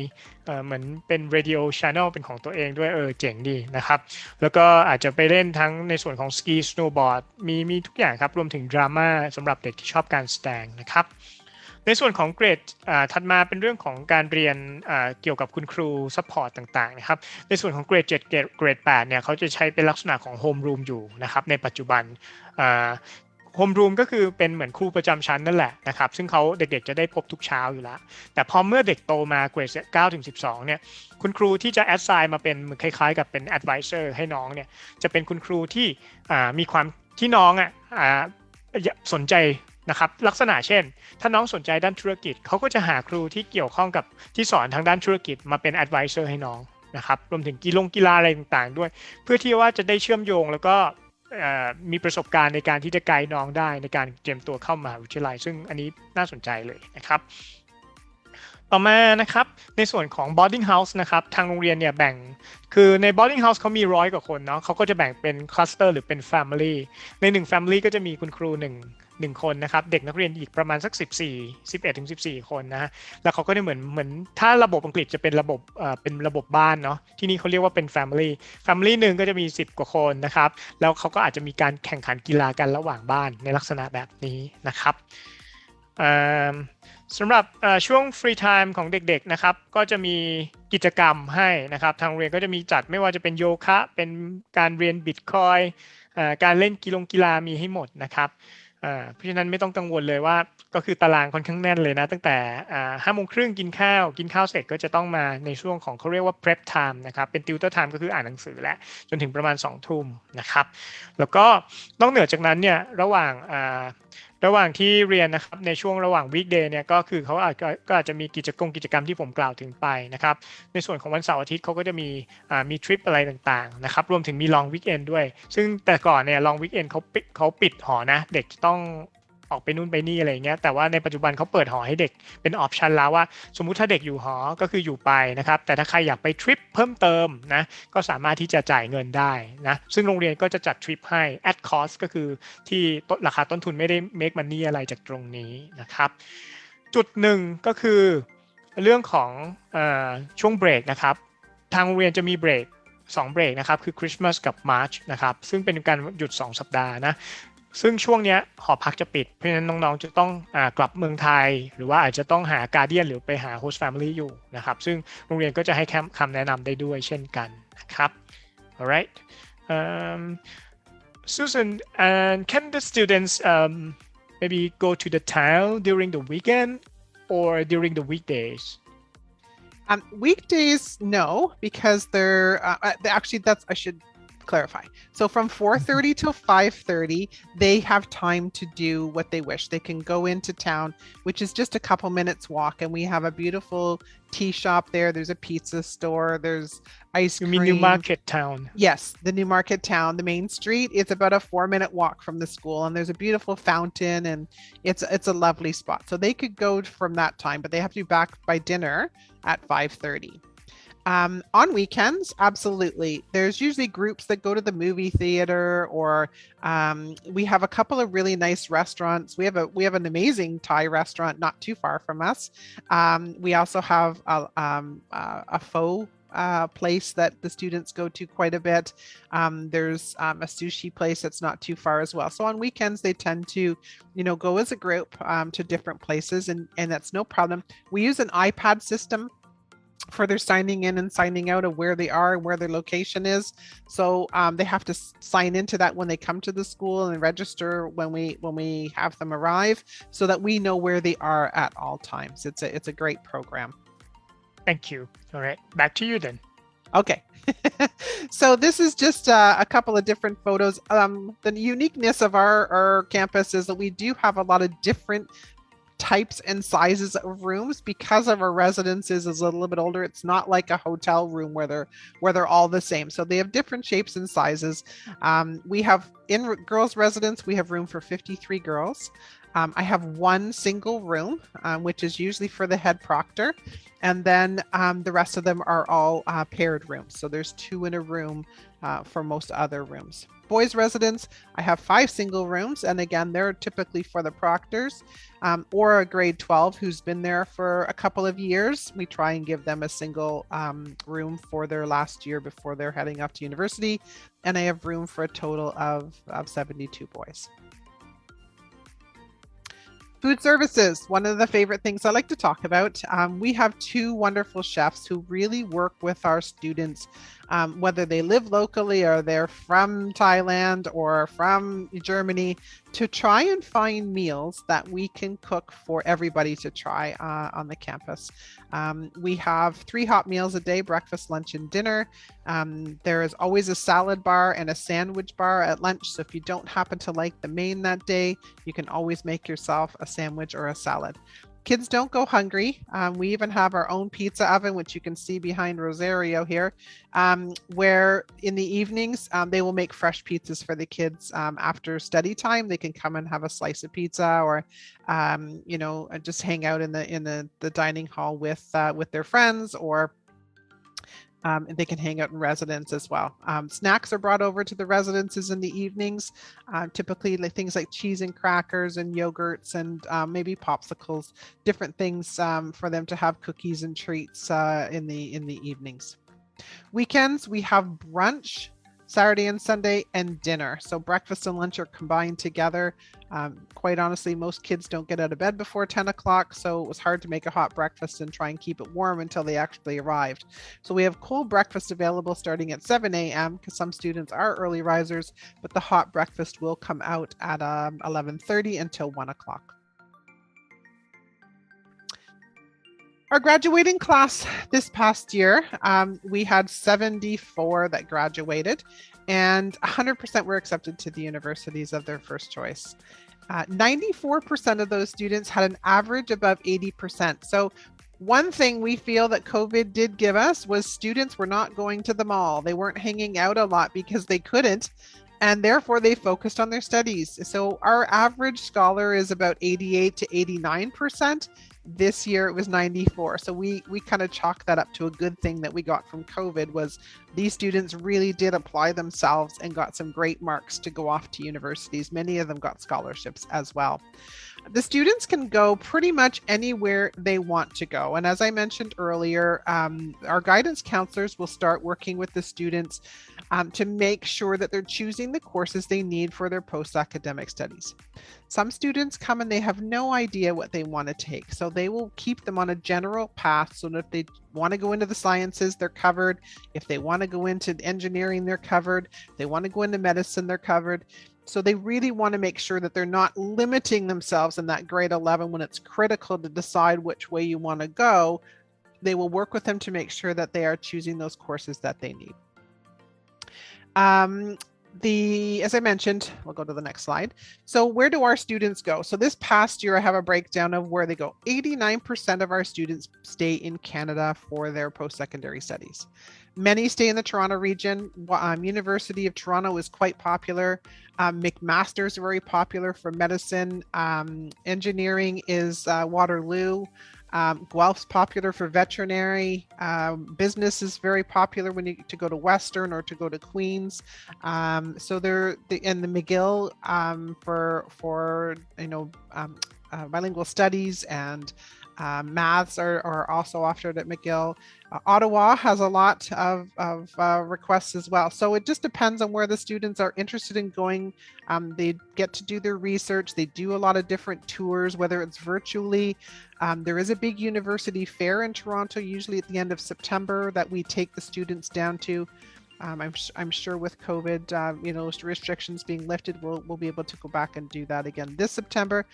เหมือนเป็น radio channel เป็นของตัวเองด้วยเจ๋งดีนะครับแล้วก็อาจจะไปเล่นทั้งในส่วนของสกีสโนว์บอร์ดมีทุกอย่างครับรวมถึงดราม่าสำหรับเด็กที่ชอบการแสดงนะครับในส่วนของเกรดถัดมาเป็นเรื่องของการเรียนเกี่ยวกับคุณครูซัพพอร์ตต่างๆนะครับในส่วนของเกรด7เกรด8เนี่ยเขาจะใช้เป็นลักษณะของโฮมรูมอยู่นะครับในปัจจุบันโฮมรูมก็คือเป็นเหมือนครูประจำชั้นนั่นแหละนะครับซึ่งเขาเด็กๆจะได้พบทุกเช้าอยู่แล้วแต่พอเมื่อเด็กโตมาเกรด9ถึง12เนี่ยคุณครูที่จะแอดไซน์มาเป็นคล้ายๆกับเป็นแอดไวเซอร์ให้น้องเนี่ยจะเป็นคุณครูที่มีความที่น้องสนใจนะครับลักษณะเช่นถ้าน้องสนใจด้านธุรกิจเขาก็จะหาครูที่เกี่ยวข้องกับที่สอนทางด้านธุรกิจมาเป็นแอดไวเซอร์ให้น้องนะครับรวมถึงกีฬาอะไรต่างๆด้วยเพื่อที่ว่าจะได้เชื่อมโยงแล้วก็มีประสบการณ์ในการที่จะไกด์น้องได้ในการเตรียมตัวเข้ามหาวิทยาลัยซึ่งอันนี้น่าสนใจเลยนะครับต่อมานะครับในส่วนของ boarding house นะครับทางโรงเรียนเนี่ยแบ่งคือใน boarding house เขามี100 กว่าคนเนาะเขาก็จะแบ่งเป็น cluster หรือเป็น family ใน1 family ก็จะมีคุณครู1คนนะครับเด็กนักเรียนอีกประมาณสัก11ถึง14คนนะแล้วเขาก็ได้เหมือนถ้าระบบอังกฤษจะเป็นระบบบ้านเนาะที่นี่เขาเรียกว่าเป็น family หนึ่งก็จะมี10 กว่าคนนะครับแล้วเขาก็อาจจะมีการแข่งขันกีฬากันระหว่างบ้านในลักษณะแบบนี้นะครับสำหรับช่วง free time ของเด็กๆนะครับก็จะมีกิจกรรมให้นะครับทางโรงเรียนก็จะมีจัดไม่ว่าจะเป็นโยคะเป็นการเรียนบิตคอยน์การเล่นกีฬามีให้หมดนะครับเพราะฉะนั้นไม่ต้องกังวลเลยว่าก็คือตารางค่อนข้างแน่นเลยนะตั้งแต่5:30 กินข้าวเสร็จก็จะต้องมาในช่วงของเขาเรียกว่า prep time นะครับเป็น tutor time ก็คืออ่านหนังสือแหละจนถึงประมาณ 20:00 นนะครับแล้วก็นอกเหนือจากนั้นเนี่ยระหว่างที่เรียนนะครับในช่วงระหว่าง weekday เนี่ยก็คือเขาอาจจะมีกิจกรรมที่ผมกล่าวถึงไปนะครับในส่วนของวันเสาร์อาทิตย์เขาก็จะมีทริปอะไรต่างๆนะครับรวมถึงมี long weekend ด้วยซึ่งแต่ก่อนเนี่ย long weekend เขาปิดหอนะเด็กต้อง ออกไปนู่นไปนี่อะไรเงี้ยแต่ว่าในปัจจุบันเขาเปิดหอให้เด็กเป็นออปชันแล้วว่าสมมุติถ้าเด็กอยู่หอก็คืออยู่ไปนะครับแต่ถ้าใครอยากไปทริปเพิ่มเติมนะก็สามารถที่จะจ่ายเงินได้นะซึ่งโรงเรียนก็จะจัดทริปให้ at cost ก็คือที่ราคาต้นทุนไม่ได้ make money อะไรจากตรงนี้นะครับจุดหนึ่งก็คือเรื่องของช่วงเบรกนะครับทางโรงเรียนจะมีเบรก2เบรกนะครับคือคริสต์มาสกับมาร์ชนะครับซึ่งเป็นการหยุด2สัปดาห์นะซึ่งช่วงนี้หอพักจะปิดเพราะฉะนั้นน้องๆจะต้องกลับเมืองไทยหรือว่าอาจจะต้องหาการ์เดียนหรือไปหาโฮสต์แฟมิลี่อยู่นะครับซึ่งโรงเรียนก็จะให้คำแนะนำได้ด้วยเช่นกันนะครับ alright Susan can the students maybe go to the town during the weekend or during the weekdays Weekdays, no, because they're actually I should clarify. So from 4:30 till 5:30, they have time to do what they wish. They can go into town, which is just a couple minutes walk, and we have a beautiful tea shop there. There's a pizza store. There's ice cream. You mean New Market Town? Yes, the New Market Town, the main street. It's about a 4-minute walk from the school, and there's a beautiful fountain, and it's a lovely spot. So they could go from that time, but they have to be back by dinner at 5:30. On weekends, absolutely. There's usually groups that go to the movie theater, or we have a couple of really nice restaurants. We have an amazing Thai restaurant not too far from us. We also have a pho place that the students go to quite a bit. There's a sushi place that's not too far as well. So on weekends, they tend to, go as a group to different places, and that's no problem. We use an iPad system for their signing in and signing out of where they are and where their location is. So they have to sign into that when they come to the school and register when we have them arrive, so that we know where they are at all times. It's a great program. Thank you. All right, back to you then. Okay. So this is just a couple of different photos. The uniqueness of our campus is that we do have a lot of different types and sizes of rooms because of our residences is a little bit older. It's not like a hotel room where they're all the same. So they have different shapes and sizes. We have in girls' residence, we have room for 53 girls. I have one single room, which is usually for the head proctor. And then the rest of them are all paired rooms. So there's 2 in a room for most other rooms. Boys' residence, I have 5 single rooms. And again, they're typically for the proctors or a grade 12 who's been there for a couple of years. We try and give them a single room for their last year before they're heading off to university. And I have room for a total of 72 boys. Food services, one of the favorite things I like to talk about. We have 2 wonderful chefs who really work with our students, whether they live locally or they're from Thailand or from Germany, to try and find meals that we can cook for everybody to try on the campus. We have 3 hot meals a day, breakfast, lunch, and dinner. There is always a salad bar and a sandwich bar at lunch. So if you don't happen to like the main that day, you can always make yourself a sandwich or a salad. Kids don't go hungry. We even have our own pizza oven, which you can see behind Rosario here, where in the evenings, they will make fresh pizzas for the kids after study time. They can come and have a slice of pizza, or, just hang out in the dining hall with their friends, or they can hang out in residence as well. Snacks are brought over to the residences in the evenings, typically things like cheese and crackers and yogurts and maybe popsicles, different things for them to have, cookies and treats in the evenings. Weekends, we have brunch, Saturday and Sunday, and dinner. So breakfast and lunch are combined together. Quite honestly, most kids don't get out of bed before 10 o'clock, so it was hard to make a hot breakfast and try and keep it warm until they actually arrived. So we have cold breakfast available starting at 7 a.m. because some students are early risers, but the hot breakfast will come out at 11:30 until 1 o'clock. Our graduating class this past year, we had 74 that graduated, and 100% were accepted to the universities of their first choice. 94% of those students had an average above 80%. So one thing we feel that COVID did give us was students were not going to the mall. They weren't hanging out a lot because they couldn't. and therefore they focused on their studies. So our average scholar is about 88 to 89%. This year it was 94. So we kind of chalk that up to a good thing that we got from COVID was these students really did apply themselves and got some great marks to go off to universities. Many of them got scholarships as well. The students can go pretty much anywhere they want to go. And as I mentioned earlier, our guidance counselors will start working with the students to make sure that they're choosing the courses they need for their post-academic studies. Some students come and they have no idea what they want to take. So they will keep them on a general path. So if they want to go into the sciences, they're covered. If they want to go into engineering, they're covered. If they want to go into medicine, they're covered. So they really want to make sure that they're not limiting themselves in that grade 11 when it's critical to decide which way you want to go. They will work with them to make sure that they are choosing those courses that they need. As I mentioned, we'll go to the next slide. So where do our students go? So this past year, I have a breakdown of where they go. 89% of our students stay in Canada for their post-secondary studies. Many stay in the Toronto region. University of Toronto is quite popular. McMaster is very popular for medicine. Engineering is Waterloo. Guelph's popular for veterinary. Business is very popular when you to go to Western or to go to Queen's. So they're and the McGill for bilingual studies and maths are also offered at McGill. Ottawa has a lot of requests as well. So it just depends on where the students are interested in going. They get to do their research. They do a lot of different tours, whether it's virtually. There is a big university fair in Toronto, usually at the end of September, that we take the students down to. I'm sure with COVID, restrictions being lifted, we'll be able to go back and do that again this September.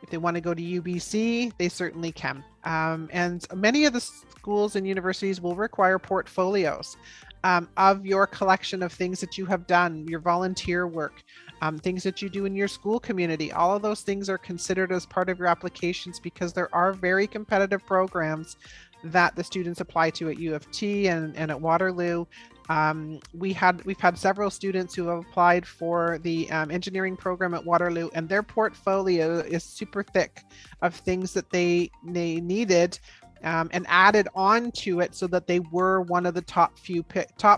If they want to go to UBC, they certainly can. And many of the schools and universities will require portfolios of your collection of things that you have done, your volunteer work, things that you do in your school community. All of those things are considered as part of your applications because there are very competitive programs that the students apply to at U of T and at Waterloo. We've had several students who have applied for the engineering program at Waterloo, and their portfolio is super thick of things that they needed and added on to it so that they were one of the top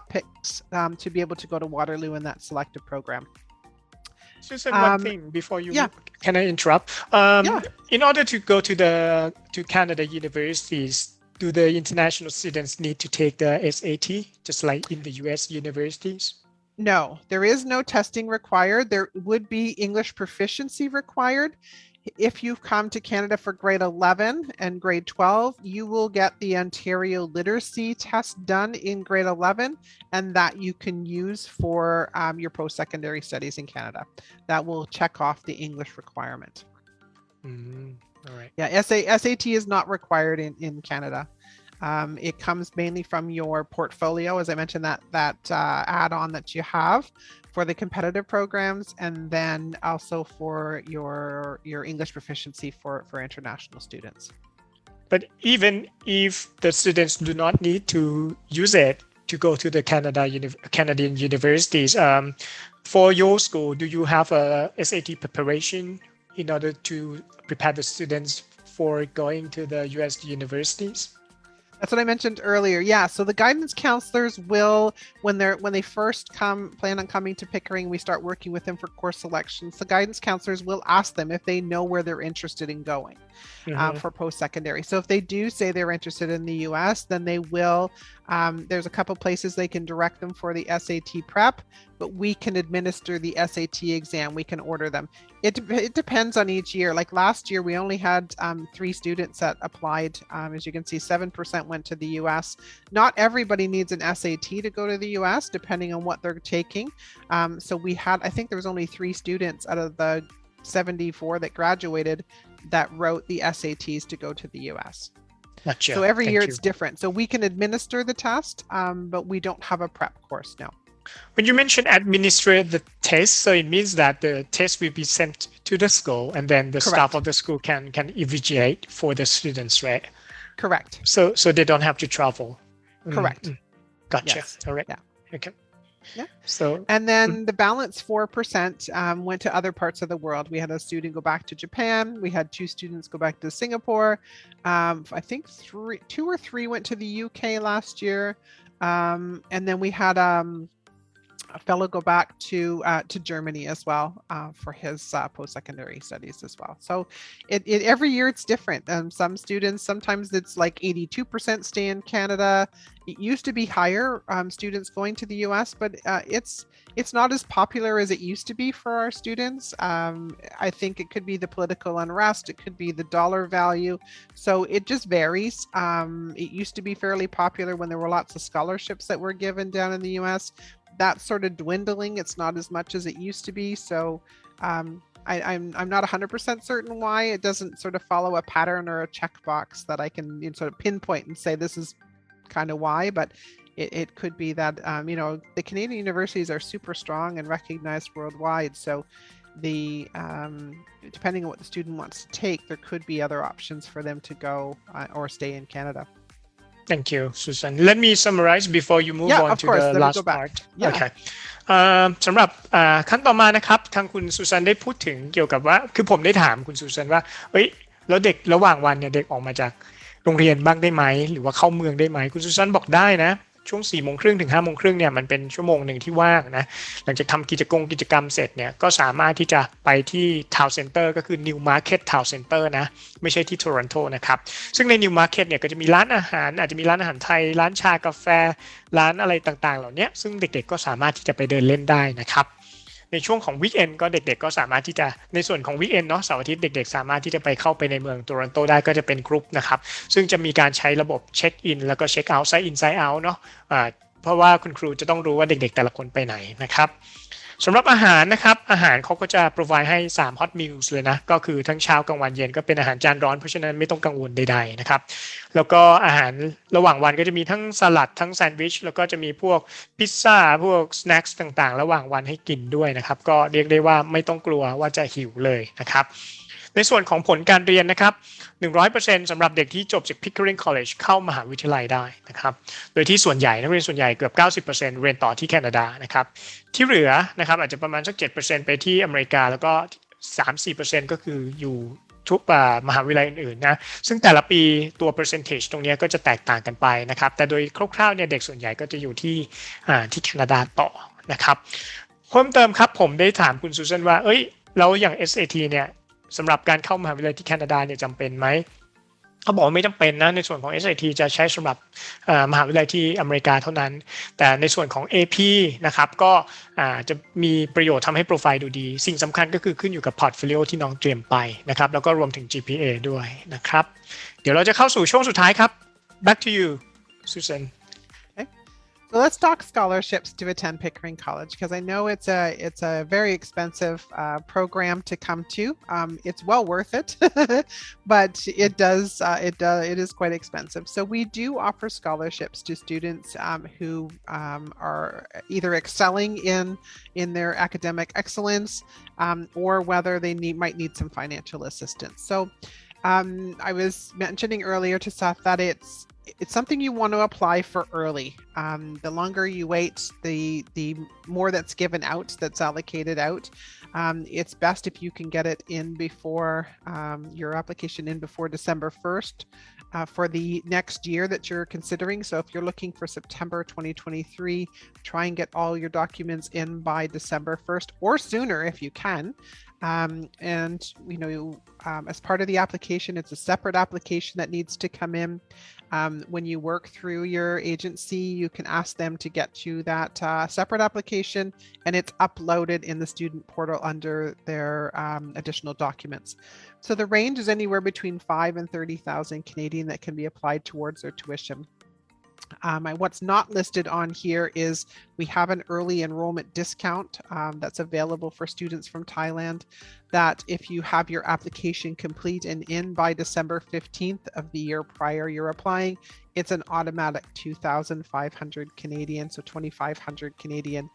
picks to be able to go to Waterloo in that selective program. Susan, one thing before you can I interrupt? In order to go to Canada universities, do the international students need to take the SAT, just like in the US universities? No, there is no testing required. There would be English proficiency required. If you've come to Canada for grade 11 and grade 12, you will get the Ontario literacy test done in grade 11, and that you can use for your post-secondary studies in Canada. That will check off the English requirement. All right. Yeah, SAT is not required in Canada. It comes mainly from your portfolio, as I mentioned, that add-on that you have for the competitive programs, and then also for your English proficiency for international students. But even if the students do not need to use it to go to the Canadian universities, for your school, do you have a SAT preparation in order to prepare the students for going to the US universities? That's what I mentioned earlier. Yeah, so the guidance counselors will, when they first plan on coming to Pickering, we start working with them for course selections. The guidance counselors will ask them if they know where they're interested in going for post-secondary. So if they do say they're interested in the US, then they will. There's a couple places they can direct them for the SAT prep, but we can administer the SAT exam. We can order them. It depends on each year. Like last year, we only had 3 students that applied. As you can see, 7% went to the US. Not everybody needs an SAT to go to the US, depending on what they're taking. So we had, I think there was only 3 students out of the 74 that graduated that wrote the SATs to go to the US. Gotcha. So every year it's different. So we can administer the test, but we don't have a prep course now. When you mention administer the test, so it means that the test will be sent to the school, and then the staff of the school can evaluate for the students, right? Correct. So they don't have to travel. Correct. Gotcha. Yes. All right. Yeah. Okay. Yeah. So And then the balance 4% went to other parts of the world. We had a student go back to Japan. We had 2 students go back to Singapore. I think 2 or 3 went to the UK last year. And then we had a fellow go back to Germany as well for his post-secondary studies as well. So every year it's different. Some students, sometimes it's like 82% stay in Canada. It used to be higher, students going to the US, but it's not as popular as it used to be for our students. I think it could be the political unrest, it could be the dollar value. So it just varies. It used to be fairly popular when there were lots of scholarships that were given down in the US. That's sort of dwindling. It's not as much as it used to be. So I'm not 100% certain why. It doesn't sort of follow a pattern or a checkbox that I can sort of pinpoint and say this is kind of why, but it could be that the Canadian universities are super strong and recognized worldwide. So the depending on what the student wants to take, there could be other options for them to go or stay in Canada. Thank you, Susan. Let me summarize before you move on to the last part. Okay. สำหรับขั้นต่อมานะครับทางคุณซูซันได้พูดถึงเกี่ยวกับว่าคือผมได้ถามคุณซูซันว่าแล้วเด็กระหว่างวันเนี่ยเด็กออกมาจากโรงเรียนบ้างได้ไหมหรือว่าเข้าเมืองได้ไหมคุณซูซันบอกได้นะช่วง 4:30 ถึง 5:30 เนี่ยมันเป็นชั่วโมงหนึ่งที่ว่างนะหลังจากทำกิจกรรมเสร็จเนี่ยก็สามารถที่จะไปที่ Town Center ก็คือ New Market Town Center นะไม่ใช่ที่ Toronto นะครับซึ่งใน New Market เนี่ยก็จะมีร้านอาหารอาจจะมีร้านอาหารไทยร้านชากาแฟร้านอะไรต่างๆเหล่านี้ซึ่งเด็กๆก็สามารถที่จะไปเดินเล่นได้นะครับในช่วงของวีคเอนก็เด็กๆก็สามารถที่จะในส่วนของวีคเอนเนาะเสาร์อาทิตย์เด็กๆสามารถที่จะไปเข้าไปในเมืองโตรอนโตได้ก็จะเป็นกรุ๊ปนะครับซึ่งจะมีการใช้ระบบเช็คอินแล้วก็เช็คเอาท์ไซน์อินไซน์เอาท์เนาะเพราะว่าคุณครูจะต้องรู้ว่าเด็กๆแต่ละคนไปไหนนะครับสำหรับอาหารนะครับอาหารเขาก็จะ provide ให้3 hot meals เลยนะก็คือทั้งเช้ากลางวันเย็นก็เป็นอาหารจานร้อนเพราะฉะนั้นไม่ต้องกังวลใดๆนะครับแล้วก็อาหารระหว่างวันก็จะมีทั้งสลัดทั้งแซนด์วิชแล้วก็จะมีพวกพิซซ่าพวกสแน็คต่างๆระหว่างวันให้กินด้วยนะครับก็เรียกได้ว่าไม่ต้องกลัวว่าจะหิวเลยนะครับในส่วนของผลการเรียนนะครับ 100% สำหรับเด็กที่จบจาก Pickering College เข้ามหาวิทยาลัยได้นะครับโดยที่ส่วนใหญ่นักเรียนส่วนใหญ่เกือบ 90% เรียนต่อที่แคนาดานะครับที่เหลือนะครับอาจจะประมาณสัก 7% ไปที่อเมริกาแล้วก็ 3-4% ก็คืออยู่ทุกมหาวิทยาลัยอื่นๆนะซึ่งแต่ละปีตัว percentage ตรงนี้ก็จะแตกต่างกันไปนะครับแต่โดยคร่าวๆเนี่ยเด็กส่วนใหญ่ก็จะอยู่ที่แคนาดาต่อนะครับเพิ่มเติมครับผมได้ถามคุณซูซันว่าแล้วอย่าง SAT เนี่ยสำหรับการเข้ามหาวิทยาลัยที่แคนาดาเนี่ยจำเป็นไหมเขาบอกว่าไม่จำเป็นนะในส่วนของ SAT จะใช้สำหรับมหาวิทยาลัยที่อเมริกาเท่านั้นแต่ในส่วนของ AP นะครับก็จะมีประโยชน์ทำให้โปรไฟล์ดูดีสิ่งสำคัญก็คือขึ้นอยู่กับพอร์ตโฟลิโอที่น้องเตรียมไปนะครับแล้วก็รวมถึง GPA ด้วยนะครับเดี๋ยวเราจะเข้าสู่ช่วงสุดท้ายครับ back to you Susan So let's talk scholarships to attend Pickering College because I know it's a very expensive program to come to. It's well worth it, but it is quite expensive. So we do offer scholarships to students who are either excelling in their academic excellence or whether they might need some financial assistance. So I was mentioning earlier to Seth that it's something you want to apply for early. The longer you wait, the more that's given out, that's allocated out. It's best if you can get it in before your application in before December 1st for the next year that you're considering. So if you're looking for September 2023, try and get all your documents in by December 1st or sooner if you can. And as part of the application, it's a separate application that needs to come in. When you work through your agency, you can ask them to get you that separate application, and it's uploaded in the student portal under their additional documents. So the range is anywhere between 5,000 and 30,000 Canadian that can be applied towards their tuition. What's not listed on here is we have an early enrollment discount that's available for students from Thailand that if you have your application complete and in by December 15th of the year prior you're applying, it's an automatic 2,500 Canadian, so 2,500 Canadian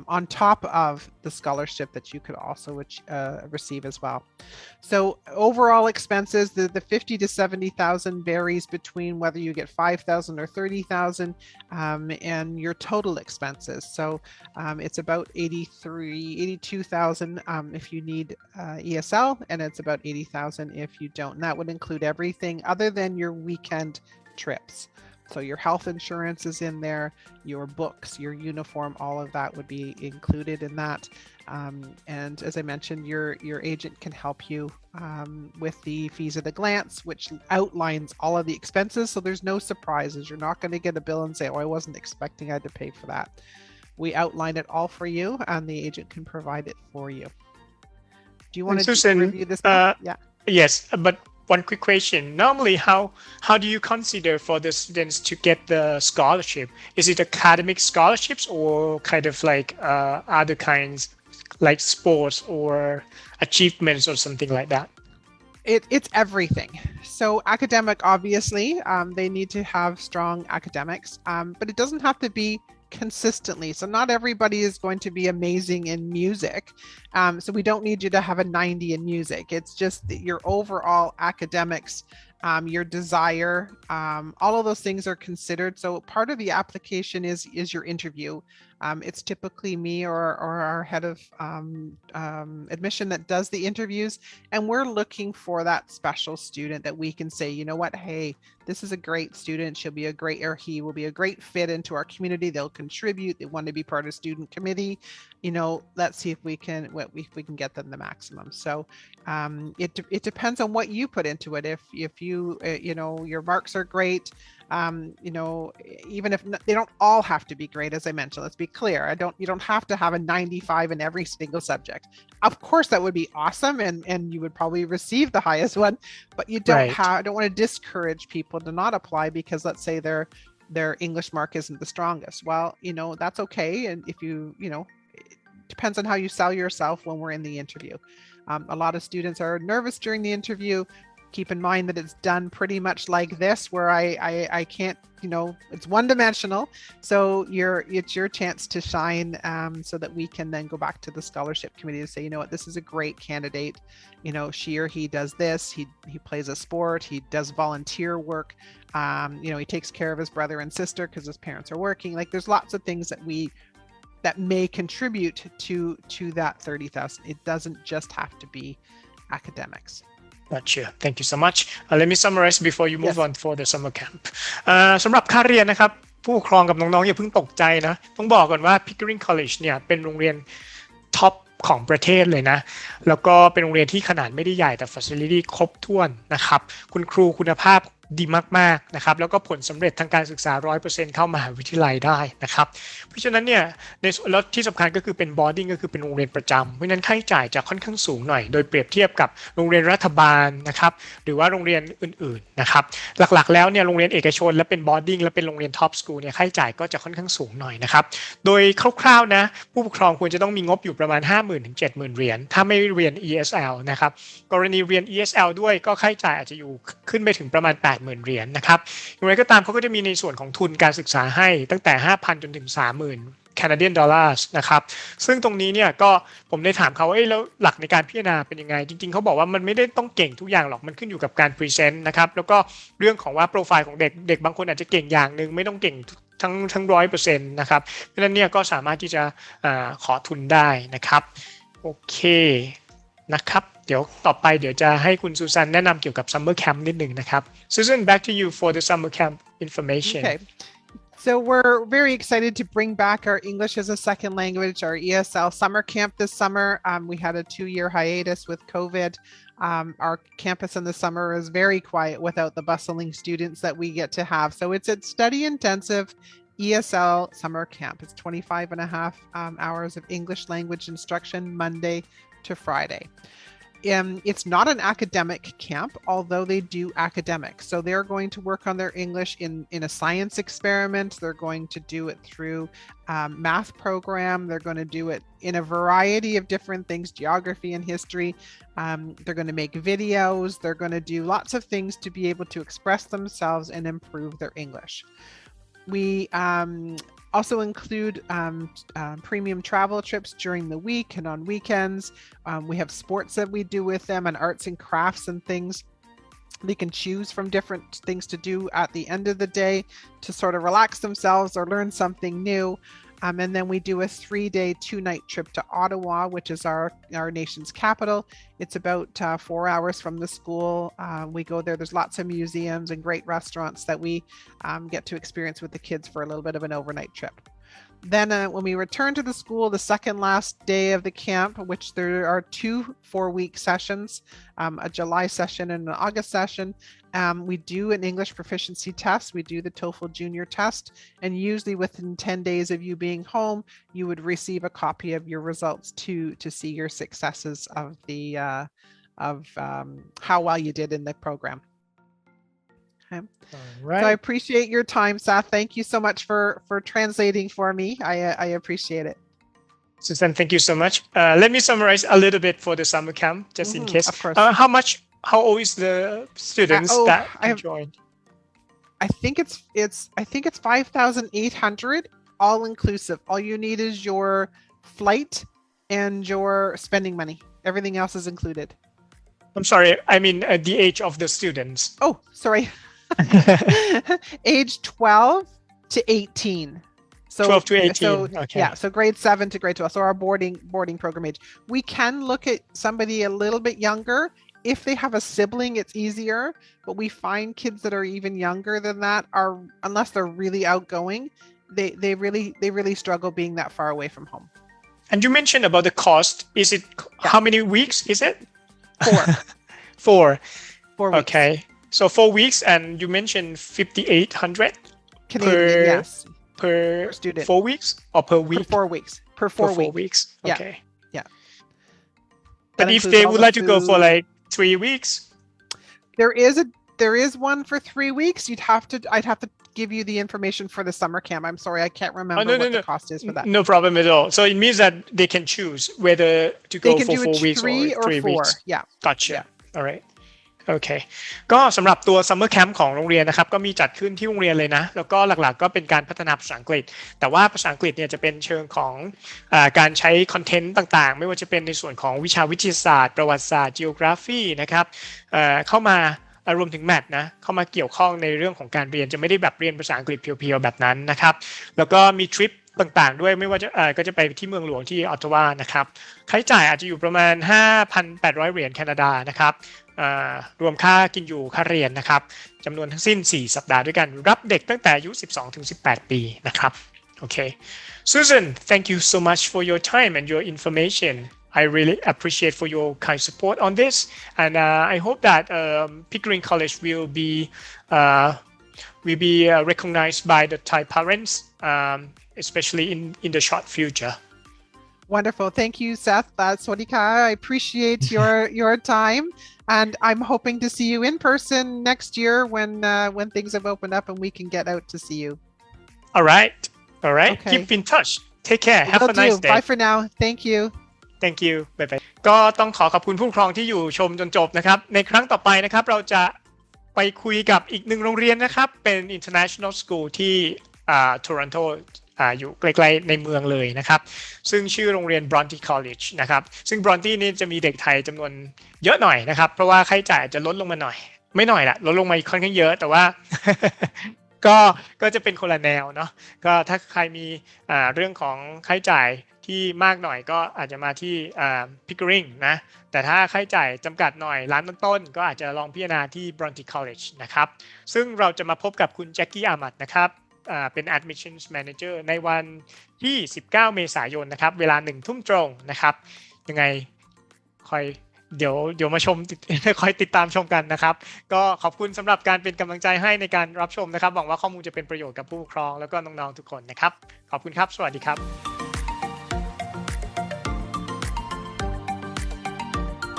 on top of the scholarship that you could also receive as well. So overall expenses, the 50 to 70,000 varies between whether you get 5,000 or 30,000 and your total expenses. So it's about 82,000 if you need ESL, and it's about 80,000 if you don't. And that would include everything other than your weekend trips. So your health insurance is in there, your books, your uniform, all of that would be included in that. And as I mentioned, your agent can help you with the fees at a glance, which outlines all of the expenses. So there's no surprises. You're not going to get a bill and say, oh, I wasn't expecting I had to pay for that. We outline it all for you, and the agent can provide it for you. Do you want to review this? Yeah. Yes, but one quick question. Normally, how do you consider for the students to get the scholarship? Is it academic scholarships or kind of like other kinds, like sports or achievements or something like that? It's everything. So academic, obviously, they need to have strong academics, but it doesn't have to be consistently. So not everybody is going to be amazing in music. So we don't need you to have a 90 in music. It's just that your overall academics, your desire, all of those things are considered. So part of the application is your interview. It's typically me or our head of admission that does the interviews, and we're looking for that special student that we can say, you know what, hey, this is a great student. She'll be a great, or he will be a great fit into our community. They'll contribute. They want to be part of student committee. You know, let's see if we can get them the maximum. So it depends on what you put into it. If you you know, your marks are great. You know, even if they don't all have to be great, as I mentioned, let's be clear. You don't have to have a 95 in every single subject. Of course, that would be awesome, and you would probably receive the highest one. But you don't I don't want to discourage people to not apply because let's say their English mark isn't the strongest. Well, you know, that's okay. And if you know, it depends on how you sell yourself when we're in the interview. A lot of students are nervous during the interview. Keep in mind that it's done pretty much like this, where I can't, you know, it's one-dimensional. So it's your chance to shine, so that we can then go back to the scholarship committee to say, you know what, this is a great candidate. You know, she or he does this. He plays a sport. He does volunteer work. You know, he takes care of his brother and sister because his parents are working. Like, there's lots of things that may contribute to that 30,000. It doesn't just have to be academics. Gotcha. Thank you so much. Let me summarize before you move on for the summer camp. สำหรับค่าเรียนนะครับผู้ปกครองกับน้องๆอย่าเพิ่งตกใจนะต้องบอกก่อนว่า Pickering College เนี่ยเป็นโรงเรียนท็อปของประเทศเลยนะแล้วก็เป็นโรงเรียนที่ขนาดไม่ได้ใหญ่แต่ facility ครบถ้วนนะครับคุณครูคุณภาพดีมากๆนะครับแล้วก็ผลสำเร็จทางการศึกษา 100% เข้ามหาวิทยาลัยได้นะครับเพราะฉะนั้นเนี่ยแล้วที่สำคัญก็คือเป็น boarding ก็คือเป็นโรงเรียนประจำเพราะฉะนั้นค่าใช้จ่ายจะค่อนข้างสูงหน่อยโดยเปรียบเทียบกับโรงเรียนรัฐบาลนะครับหรือว่าโรงเรียนอื่นๆนะครับหลักๆแล้วเนี่ยโรงเรียนเอกชนและเป็น boarding และเป็นโรงเรียน top school เนี่ยค่าใช้จ่ายก็จะค่อนข้างสูงหน่อยนะครับโดยคร่าวๆนะผู้ปกครองควรจะต้องมีงบอยู่ประมาณ 50,000 ถึง 70,000 เหรียญถ้าไม่เรียน ESL นะครับกรณีเรียน ESL ด้วยก็ค่าใช้จ่ายอาจจะอยู่ขึ้นไปถึงประมาณ 80,000 เหรียญนะครับอย่างไรก็ตามเขาก็จะมีในส่วนของทุนการศึกษาให้ตั้งแต่ 5,000 จนถึง 30,000 Canadian dollars นะครับซึ่งตรงนี้เนี่ยก็ผมได้ถามเขาว่าแล้วหลักในการพิจารณาเป็นยังไงจริงๆเขาบอกว่ามันไม่ได้ต้องเก่งทุกอย่างหรอกมันขึ้นอยู่กับการพรีเซนต์นะครับแล้วก็เรื่องของว่าโปรไฟล์ของเด็กบางคนอาจจะเก่งอย่างนึงไม่ต้องเก่งทั้ง 100% นะครับเพราะฉะนั้นเนี่ยก็สามารถที่จะขอทุนได้นะครับโอเคนะครับเดี๋ยวต่อไปเดี๋ยวจะให้คุณซูซานแนะนำเกี่ยวกับ Summer Camp นิดนึงนะครับ Susan back to you for the Summer Camp information. Okay. So we're very excited to bring back our English as a second language, our ESL summer camp this summer. We had a 2-year hiatus with COVID. Our campus in the summer is very quiet without the bustling students that we get to have. So it's a study intensive ESL summer camp. It's 25 and a half hours of English language instruction Monday to Friday. It's not an academic camp, although they do academic. So they're going to work on their English in a science experiment. They're going to do it through math program. They're going to do it in a variety of different things, geography and history. They're going to make videos. They're going to do lots of things to be able to express themselves and improve their English. We also include premium travel trips during the week and on weekends. We have sports that we do with them and arts and crafts and things. They can choose from different things to do at the end of the day to sort of relax themselves or learn something new. And then we do a 3-day, 2-night trip to Ottawa, which is our nation's capital. It's about 4 hours from the school. We go there. There's lots of museums and great restaurants that we get to experience with the kids for a little bit of an overnight trip. Then when we return to the school, the second last day of the camp, which there are 2 4-week sessions, a July session and an August session, we do an English proficiency test. We do the TOEFL junior test, and usually within 10 days of you being home, you would receive a copy of your results to see your successes of how well you did in the program. Okay. All right. So I appreciate your time, Seth. Thank you so much for translating for me. I appreciate it. Susan, thank you so much. Let me summarize a little bit for the summer camp, just in case. Of course. How old is the students that can join? I think it's 5,800 all inclusive. All you need is your flight and your spending money. Everything else is included. I'm sorry, I mean the age of the students. Oh, sorry. Age 12 to 18. So 12 to 18. So, okay. Yeah, so grade 7 to grade 12. So our boarding program age. We can look at somebody a little bit younger. If they have a sibling, it's easier. But we find kids that are even younger than that are, unless they're really outgoing, they really struggle being that far away from home. And you mentioned about the cost. Is it how many weeks is it? 4 weeks. Okay. So 4 weeks, and you mentioned 5,800 Canadian, yes. Per student. 4 weeks or per week? Per 4 weeks. Per 4 weeks. Yeah. Okay. Yeah. But if they would like to go for like 3 weeks? There is one for 3 weeks. I'd have to give you the information for the summer camp. I'm sorry, I can't remember what the cost is for that. No problem at all. So it means that they can choose whether to go for 4 weeks or 3 weeks. Yeah. Gotcha. Yeah. All right. โอเคก็สำหรับตัว Summer Camp ของโรงเรียนนะครับก็มีจัดขึ้นที่โรงเรียนเลยนะแล้วก็หลักๆก็เป็นการพัฒนาภาษาอังกฤษแต่ว่าภาษาอังกฤษเนี่ยจะเป็นเชิงของการใช้คอนเทนต์ต่างๆไม่ว่าจะเป็นในส่วนของวิชาวิทยาศาสตร์ประวัติศาสตร์ geography นะครับเข้ามารวมถึงแมทนะเข้ามาเกี่ยวข้องในเรื่องของการเรียนจะไม่ได้แบบเรียนภาษาอังกฤษเพียวๆแบบนั้นนะครับแล้วก็มีทริปต่างๆด้วยไม่ว่าจะก็จะไปที่เมืองหลวงที่ออตตาวานะครับค่าใช้จ่ายอาจจะอยู่ประมาณ 5,800 เหรียญแคนาดานะครับรวมค่ากินอยู่ค่าเรียนนะครับจำนวนทั้งสิ้น4สัปดาห์ด้วยกันรับเด็กตั้งแต่อายุ 12-18 ปีนะครับโอเค Susan thank you so much for your time and your information I really appreciate for your kind support on this and I hope that Pickering College will be recognized by the Thai parents especially in the short future. Wonderful. Thank you, Seth. Swadika. I appreciate your time, and I'm hoping to see you in person next year when things have opened up and we can get out to see you. All right. Okay. Keep in touch. Take care. Have a nice day. Bye for now. Thank you. Thank you. Bye bye. ก็ต้องขอบคุณผู้ปกครองที่อยู่ชมจนจบนะครับในครั้งต่อไปนะครับเราจะไปคุยกับอีกหนึ่งโรงเรียนนะครับเป็น International School ที่Torontoอยู่ใกล้ๆในเมืองเลยนะครับซึ่งชื่อโรงเรียน Bronte College นะครับซึ่ง Bronte นี่จะมีเด็กไทยจำนวนเยอะหน่อยนะครับเพราะว่าค่าใช้จ่ายจะลดลงมาหน่อยไม่หน่อยละลดลงมาค่อนข้างเยอะแต่ว่า ก็จะเป็นคนละแนวเนาะก็ถ้าใครมีเรื่องของค่าใช้จ่ายที่มากหน่อยก็อาจจะมาที่Pickering นะแต่ถ้าค่าใช้จ่ายจำกัดหน่อยร้านต้นๆก็อาจจะลองพิจารณาที่ Bronte College นะครับซึ่งเราจะมาพบกับคุณแจ็คกี้อามัดนะครับเป็น Admissions Manager ในวันที่19 เมษายนนะครับเวลา 1 ทุ่มตรงนะครับยังไงเดี๋ยวมาชมคอยติดตามชมกันนะครับก็ขอบคุณสำหรับการเป็นกำลังใจให้ในการรับชมนะครับหวังว่าข้อมูลจะเป็นประโยชน์กับผู้ปกครองแล้วก็น้องๆทุกคนนะครับขอบคุณครับสวัสดีครับ